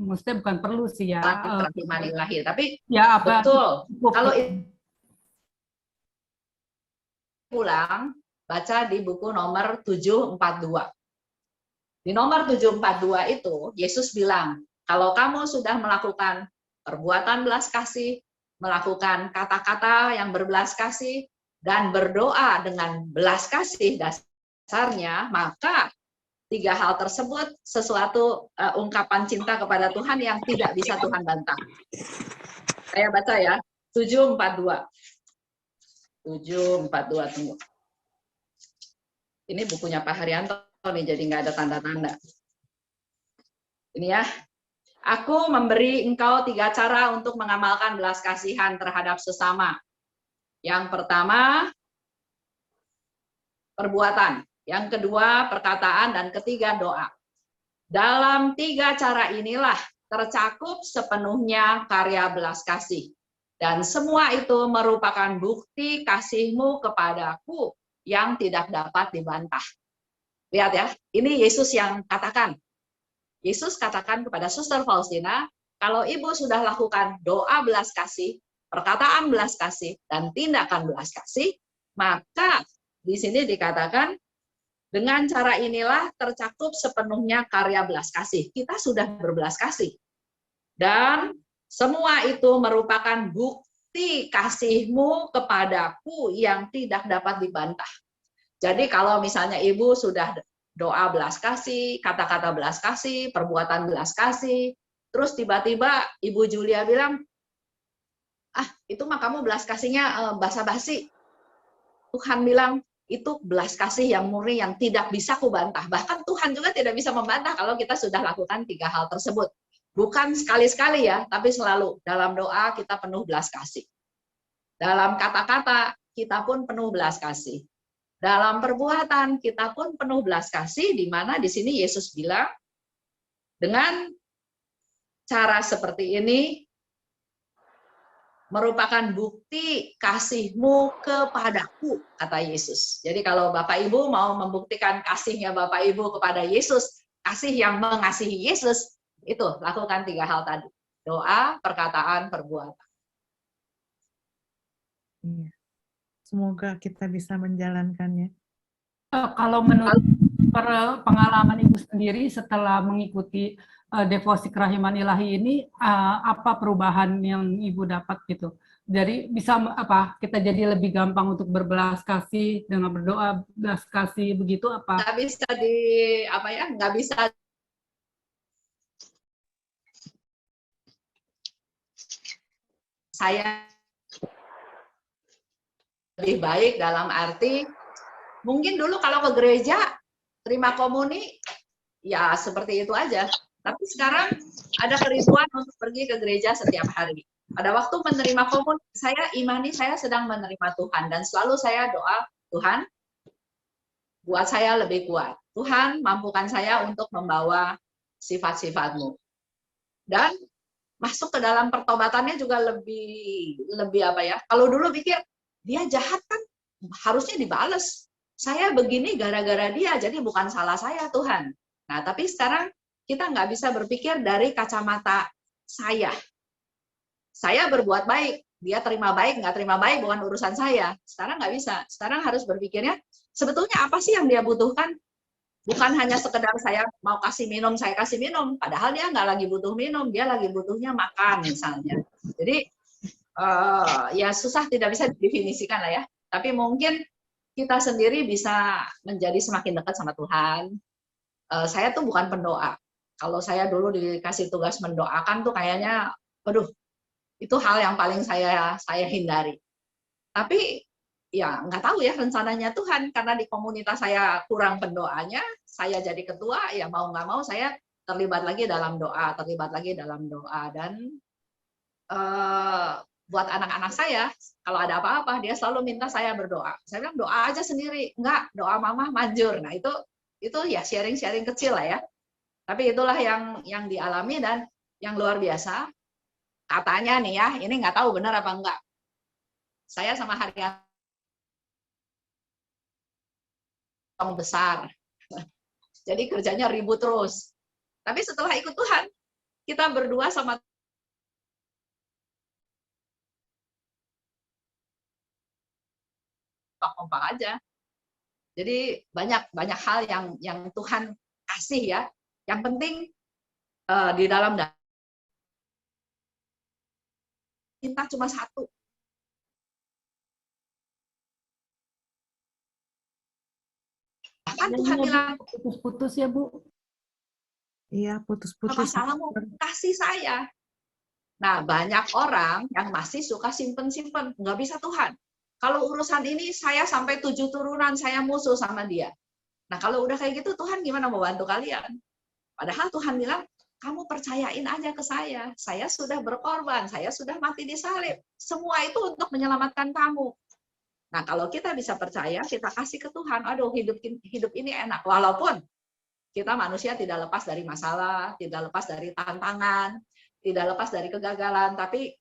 maksudnya bukan perlu sih ya. Kerahiman ilahi, tapi ya apa, betul, kalau pulang, baca di buku nomor 742. Di nomor 742 itu, Yesus bilang, kalau kamu sudah melakukan perbuatan belas kasih, melakukan kata-kata yang berbelas kasih, dan berdoa dengan belas kasih, dasarnya, maka tiga hal tersebut sesuatu ungkapan cinta kepada Tuhan yang tidak bisa Tuhan bantah. Saya baca ya, 742. 742, tunggu. Ini bukunya Pak Haryanto nih, jadi nggak ada tanda-tanda. Ini ya. Aku memberi engkau 3 cara untuk mengamalkan belas kasihan terhadap sesama. Yang pertama, perbuatan. Yang kedua, perkataan. Dan ketiga, doa. Dalam 3 cara inilah tercakup sepenuhnya karya belas kasih. Dan semua itu merupakan bukti kasihmu kepadaku yang tidak dapat dibantah. Lihat ya, ini Yesus yang katakan. Yesus katakan kepada Suster Faustina, kalau ibu sudah lakukan doa belas kasih, perkataan belas kasih, dan tindakan belas kasih, maka di sini dikatakan, dengan cara inilah tercakup sepenuhnya karya belas kasih. Kita sudah berbelas kasih. Dan semua itu merupakan bukti kasihmu kepadaku yang tidak dapat dibantah. Jadi kalau misalnya ibu sudah doa belas kasih, kata-kata belas kasih, perbuatan belas kasih, terus tiba-tiba Ibu Julia bilang, itu mah kamu belas kasihnya basa-basi. Tuhan bilang, itu belas kasih yang murni yang tidak bisa kubantah. Bahkan Tuhan juga tidak bisa membantah kalau kita sudah lakukan 3 hal tersebut. Bukan sekali-sekali ya, tapi selalu. Dalam doa kita penuh belas kasih. Dalam kata-kata kita pun penuh belas kasih. Dalam perbuatan kita pun penuh belas kasih, di mana di sini Yesus bilang, dengan cara seperti ini merupakan bukti kasihmu kepadaku, kata Yesus. Jadi kalau Bapak Ibu mau membuktikan kasihnya Bapak Ibu kepada Yesus, kasih yang mengasihi Yesus, itu lakukan 3 hal tadi. Doa, perkataan, perbuatan. Iya. Semoga kita bisa menjalankannya. Kalau menurut pengalaman Ibu sendiri setelah mengikuti devosi kerahiman ilahi ini, apa perubahan yang Ibu dapat gitu? Jadi bisa kita jadi lebih gampang untuk berbelas kasih dengan berdoa belas kasih begitu apa? Nggak bisa nggak bisa. Saya lebih baik dalam arti mungkin dulu kalau ke gereja terima komuni ya seperti itu aja, tapi sekarang ada kerinduan untuk pergi ke gereja setiap hari. Pada waktu menerima komuni saya imani saya sedang menerima Tuhan, dan selalu saya doa, Tuhan buat saya lebih kuat, Tuhan mampukan saya untuk membawa sifat-sifat-Mu. Dan masuk ke dalam pertobatannya juga lebih kalau dulu pikir dia jahat kan harusnya dibales. Saya begini gara-gara dia, jadi bukan salah saya Tuhan. Nah, tapi sekarang kita nggak bisa berpikir dari kacamata saya. Saya berbuat baik, dia terima baik, nggak terima baik, bukan urusan saya. Sekarang nggak bisa. Sekarang harus berpikirnya, sebetulnya apa sih yang dia butuhkan? Bukan hanya sekedar saya mau kasih minum, saya kasih minum. Padahal dia nggak lagi butuh minum, dia lagi butuhnya makan misalnya. Jadi, ya susah, tidak bisa didefinisikan lah ya. Tapi mungkin kita sendiri bisa menjadi semakin dekat sama Tuhan. Saya tuh bukan pendoa. Kalau saya dulu dikasih tugas mendoakan tuh kayaknya, waduh, itu hal yang paling saya hindari. Tapi ya nggak tahu ya rencananya Tuhan, karena di komunitas saya kurang pendoanya, saya jadi ketua, ya mau nggak mau saya terlibat lagi dalam doa, dan buat anak-anak saya, kalau ada apa-apa, dia selalu minta saya berdoa. Saya bilang, doa aja sendiri. Enggak, doa mama manjur. Nah, itu ya sharing-sharing kecil lah ya. Tapi itulah yang dialami, dan yang luar biasa, katanya nih ya, ini nggak tahu benar apa enggak. Saya sama Haryanto besar. Jadi kerjanya ribut terus. Tapi setelah ikut Tuhan, kita berdua sama kompak aja. Jadi banyak hal yang Tuhan kasih ya. Yang penting di dalam cinta cuma satu. Kan Tuhan bilang, putus-putus ya Bu. Iya, putus-putus. Masalahmu kasih saya. Nah, banyak orang yang masih suka simpen-simpen, nggak bisa Tuhan. Kalau urusan ini saya sampai 7 turunan, saya musuh sama dia. Nah, kalau udah kayak gitu, Tuhan gimana mau bantu kalian? Padahal Tuhan bilang, kamu percayain aja ke saya sudah berkorban, saya sudah mati di salib. Semua itu untuk menyelamatkan kamu. Nah, kalau kita bisa percaya, kita kasih ke Tuhan, aduh hidup ini enak. Walaupun kita manusia tidak lepas dari masalah, tidak lepas dari tantangan, tidak lepas dari kegagalan, tapi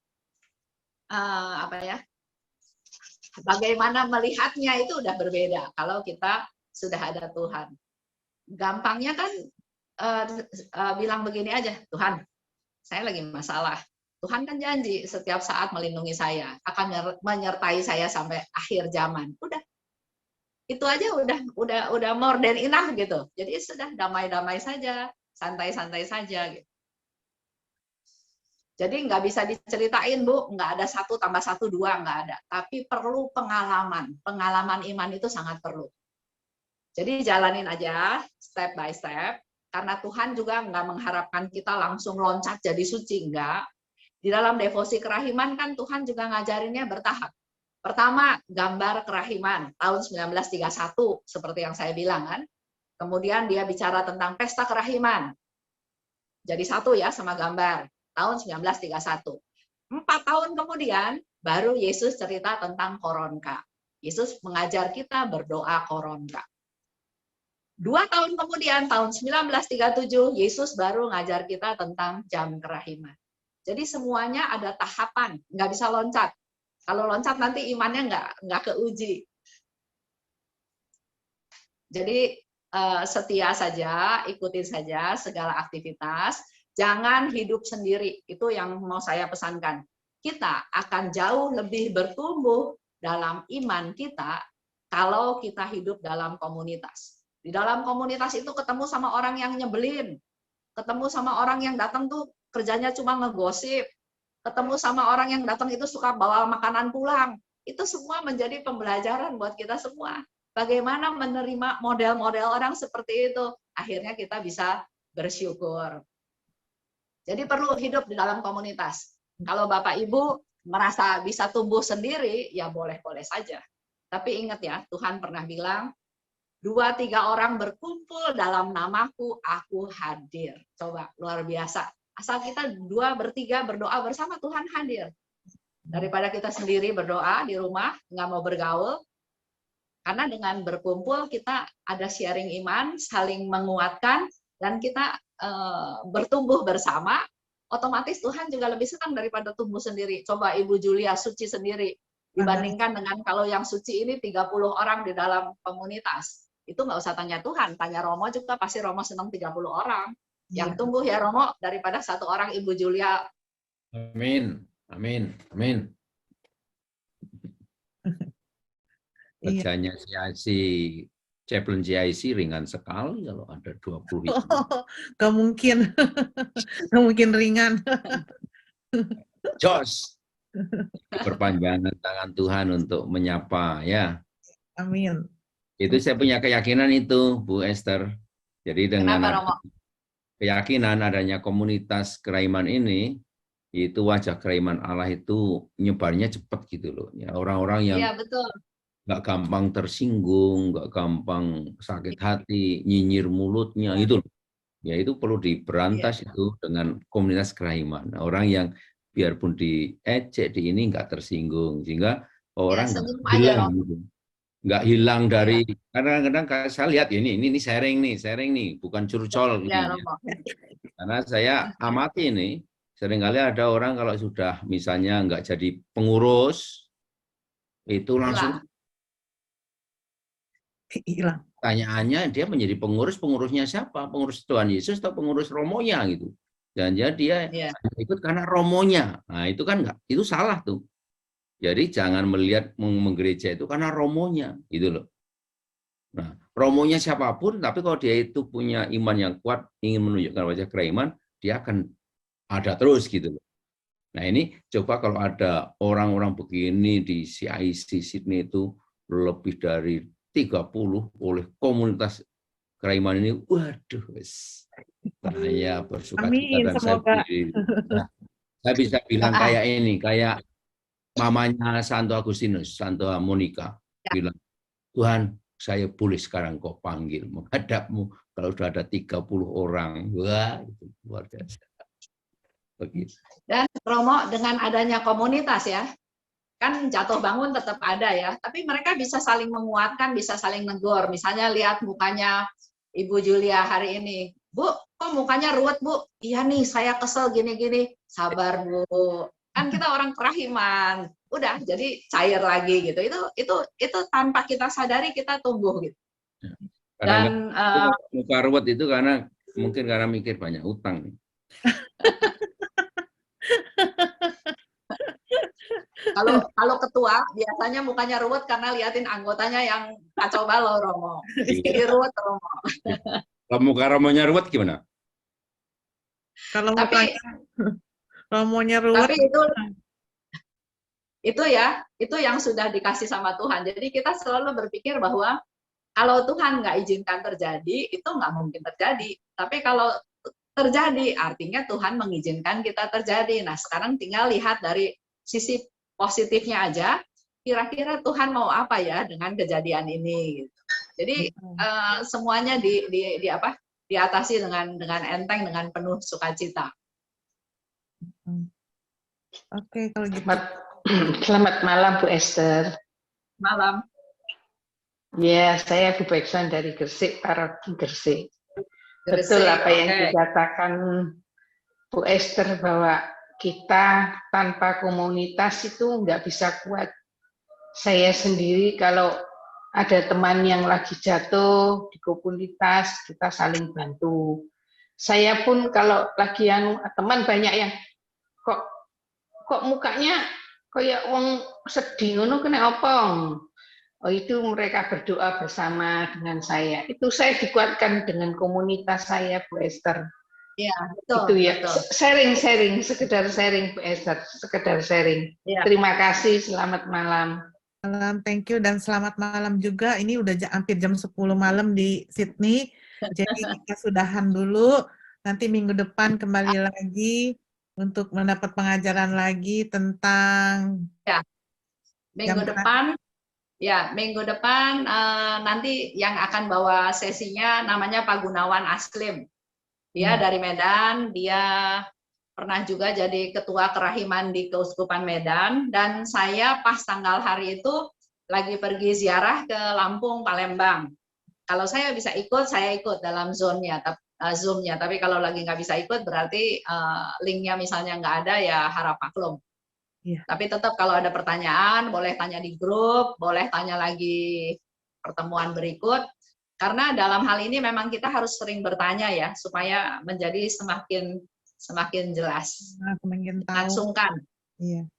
bagaimana melihatnya itu udah berbeda kalau kita sudah ada Tuhan. Gampangnya kan bilang begini aja, Tuhan, saya lagi masalah. Tuhan kan janji setiap saat melindungi saya, akan menyertai saya sampai akhir zaman. Udah, itu aja udah more than enough gitu. Jadi sudah damai-damai saja, santai-santai saja. Gitu. Jadi nggak bisa diceritain Bu, nggak ada 1 + 1 = 2, nggak ada. Tapi perlu pengalaman. Pengalaman iman itu sangat perlu. Jadi jalanin aja step by step. Karena Tuhan juga nggak mengharapkan kita langsung loncat jadi suci, enggak. Di dalam devosi kerahiman kan Tuhan juga ngajarinnya bertahap. Pertama, gambar kerahiman tahun 1931, seperti yang saya bilang kan. Kemudian dia bicara tentang pesta kerahiman. Jadi satu ya sama gambar, tahun 1931. 4 tahun kemudian, baru Yesus cerita tentang koronka. Yesus mengajar kita berdoa koronka. 2 tahun kemudian, tahun 1937, Yesus baru ngajar kita tentang jam kerahiman. Jadi semuanya ada tahapan, nggak bisa loncat. Kalau loncat nanti imannya nggak keuji. Jadi setia saja, ikutin saja segala aktivitas. Jangan hidup sendiri. Itu yang mau saya pesankan. Kita akan jauh lebih bertumbuh dalam iman kita kalau kita hidup dalam komunitas. Di dalam komunitas itu ketemu sama orang yang nyebelin. Ketemu sama orang yang datang tuh kerjanya cuma ngegosip. Ketemu sama orang yang datang itu suka bawa makanan pulang. Itu semua menjadi pembelajaran buat kita semua. Bagaimana menerima model-model orang seperti itu. Akhirnya kita bisa bersyukur. Jadi perlu hidup di dalam komunitas. Kalau Bapak Ibu merasa bisa tumbuh sendiri, ya boleh-boleh saja. Tapi ingat ya, Tuhan pernah bilang, 2-3 orang berkumpul dalam namaku, aku hadir. Coba, luar biasa. Asal kita 2-3 berdoa bersama, Tuhan hadir. Daripada kita sendiri berdoa di rumah, nggak mau bergaul. Karena dengan berkumpul, kita ada sharing iman, saling menguatkan, dan kita bertumbuh bersama, otomatis Tuhan juga lebih senang daripada tumbuh sendiri. Coba Ibu Julia suci sendiri, dibandingkan dengan kalau yang suci ini 30 orang di dalam komunitas. Itu nggak usah tanya Tuhan, tanya Romo juga, pasti Romo senang 30 orang. Yang tumbuh ya Romo, daripada 1 orang Ibu Julia. Amin, amin, amin. Kerjanya CIC, Chaplain CIC ringan sekali kalau ada 20 itu. Gak mungkin. Gak mungkin ringan. Jos. Perpanjangan tangan Tuhan untuk menyapa ya. Amin. Itu saya punya keyakinan itu, Bu Esther. Jadi dengan keyakinan adanya komunitas kerahiman ini, itu wajah kerahiman Allah itu nyebarnya cepat gitu loh. Ya, orang-orang yang nggak gampang tersinggung, nggak gampang sakit hati, nyinyir mulutnya itu, ya itu perlu diberantas itu dengan komunitas kerahiman. Orang yang biarpun diejek di ini nggak tersinggung, sehingga orang nggak hilang dari. Kadang-kadang saya lihat ini sharing nih, bukan curcol. Karena saya amati ini, seringkali ada orang kalau sudah misalnya nggak jadi pengurus, itu langsung hilang. Tanyaannya dia menjadi pengurusnya siapa? Pengurus Tuhan Yesus atau pengurus romonya gitu. Dan dia ikut karena romonya. Nah itu kan enggak, itu salah tuh. Jadi jangan melihat menggereja itu karena romonya, gitu loh. Nah romonya siapapun, tapi kalau dia itu punya iman yang kuat, ingin menunjukkan wajah kerahiman, dia akan ada terus gitu loh. Nah ini coba kalau ada orang-orang begini di CIC Sydney itu lebih dari 30 oleh komunitas Kerahiman ini, waduh, saya bersukacita dan semoga. saya bisa bilang kayak ini, kayak mamanya Santo Agustinus, Santo Monica, bilang, Tuhan, saya boleh sekarang kau panggil menghadapmu kalau sudah ada 30 orang. Wah, itu luar biasa. Begitu. Dan Romo, dengan adanya komunitas ya, kan jatuh bangun tetap ada ya, tapi mereka bisa saling menguatkan, bisa saling negur. Misalnya lihat mukanya Ibu Julia hari ini, Bu, kok mukanya ruwet Bu? Iya nih, saya kesel gini-gini. Sabar Bu, kan kita orang kerahiman. Udah, jadi cair lagi gitu. Itu tanpa kita sadari kita tumbuh gitu. Dan muka ruwet itu karena mungkin karena mikir banyak utang. Kalau ketua biasanya mukanya ruwet karena liatin anggotanya yang kacau balau, Romo. Jadi ruwet, Romo. Kalau muka Romonya ruwet gimana? Kalau mukanya Romonya ruwet. Tapi itu yang sudah dikasih sama Tuhan. Jadi kita selalu berpikir bahwa kalau Tuhan nggak izinkan terjadi, itu nggak mungkin terjadi. Tapi kalau terjadi, artinya Tuhan mengizinkan kita terjadi. Nah, sekarang tinggal lihat dari sisi positifnya aja, kira-kira Tuhan mau apa ya dengan kejadian ini. Gitu. Jadi semuanya diatasi dengan enteng, dengan penuh sukacita. Oke, kalau gitu. Selamat malam Bu Esther. Malam. Ya, saya Bu Beksan dari Gresik, Paroki Gresik. Betul apa yang dikatakan Bu Esther bahwa kita tanpa komunitas itu nggak bisa kuat. Saya sendiri kalau ada teman yang lagi jatuh di komunitas, kita saling bantu. Saya pun kalau lagi teman banyak yang kok mukanya kayak wong sedih ngono kena apa? Oh, itu mereka berdoa bersama dengan saya. Itu saya dikuatkan dengan komunitas saya, Bu Esther. Iya, betul. Itu ya, betul. sharing, sekedar sharing, Bu Esther, sekedar sharing. Ya. Terima kasih, selamat malam. Malam, thank you, dan selamat malam juga. Ini udah hampir jam 10 malam di Sydney, jadi kita sudahan dulu. Nanti minggu depan kembali lagi untuk mendapat pengajaran lagi tentang... Ya, minggu depan nanti yang akan bawa sesinya namanya Pak Gunawan Aslim. Dia dari Medan, dia pernah juga jadi ketua kerahiman di Keuskupan Medan, dan saya pas tanggal hari itu lagi pergi ziarah ke Lampung, Palembang. Kalau saya bisa ikut, saya ikut dalam Zoom-nya, tapi kalau lagi nggak bisa ikut berarti linknya misalnya nggak ada, ya harap maklum. Yeah. Tapi tetap kalau ada pertanyaan, boleh tanya di grup, boleh tanya lagi pertemuan berikut. Karena dalam hal ini memang kita harus sering bertanya ya, supaya menjadi semakin jelas. Semakin tahu. Langsungkan. Iya.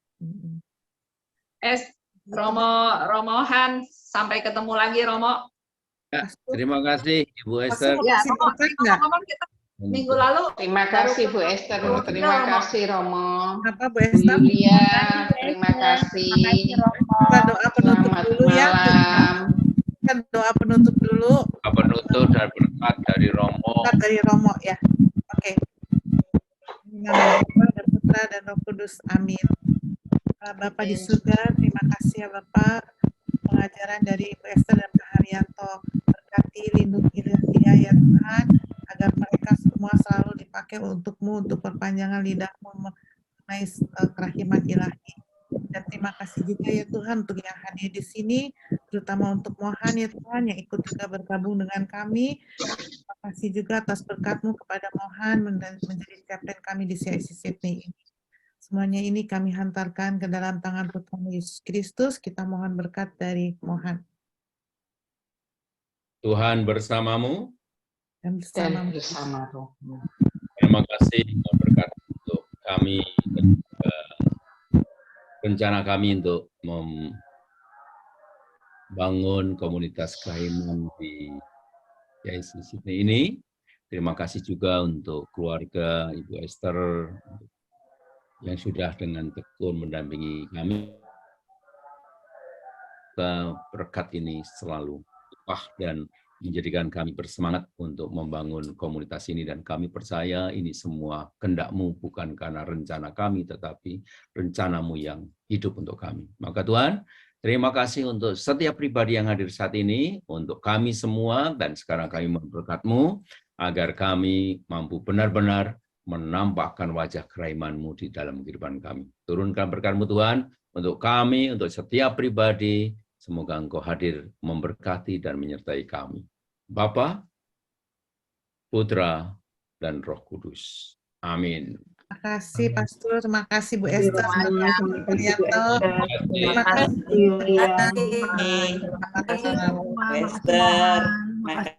Romohan, sampai ketemu lagi, Romo. Ya, terima kasih Ibu Esther. Ya, Romo, kita minggu lalu. Terima kasih Bu Esther. Terima kasih Romo. Apa Bu Esther? Iya, terima kasih. Kita doa penutup dulu ya. Kita doa penutup dulu. Doa penutup dan berkat dari Romo. Berkat dari Romo ya. Oke. Nama Bapa dan Putra dan Roh Kudus. Amin. Bapak di surga, terima kasih ya Bapak. Pengajaran dari Ibu Esther dan Pak Haryanto. Berkati, lindungi dia ya Tuhan, agar mereka semua selalu dipakai untuk-Mu, untuk perpanjangan lidahmu mengenai kerahiman ilahi. Dan terima kasih juga ya Tuhan untuk yang hadir di sini, terutama untuk Mohan ya Tuhan yang ikut juga bergabung dengan kami. Terima kasih juga atas berkat-Mu kepada Mohan menjadi kapten kami di CIC Sydney ini. Semuanya ini kami hantarkan ke dalam tangan Putra Yesus Kristus. Kita mohon berkat dari Mohan. Tuhan bersamamu. Dan bersamamu. Terima kasih berkat untuk kami dan juga rencana kami untuk membangun komunitas kerahiman di CIC Sydney ini. Terima kasih juga untuk keluarga Ibu Esther yang sudah dengan tekun mendampingi kami. Berkat ini selalu limpah dan menjadikan kami bersemangat untuk membangun komunitas ini, dan kami percaya ini semua kehendak-Mu, bukan karena rencana kami, tetapi rencana-Mu yang hidup untuk kami. Maka Tuhan, terima kasih untuk setiap pribadi yang hadir saat ini, untuk kami semua, dan sekarang kami mohon berkat-Mu, agar kami mampu benar-benar menampakkan wajah kerahiman-Mu di dalam kehidupan kami. Turunkan berkat-Mu Tuhan, untuk kami, untuk setiap pribadi, semoga Engkau hadir memberkati dan menyertai kami. Bapa, Putra, dan Roh Kudus. Amin. Terima kasih Pastor, terima kasih Bu Esther, terima kasih Bu Lianto, terima kasih Bu Esther.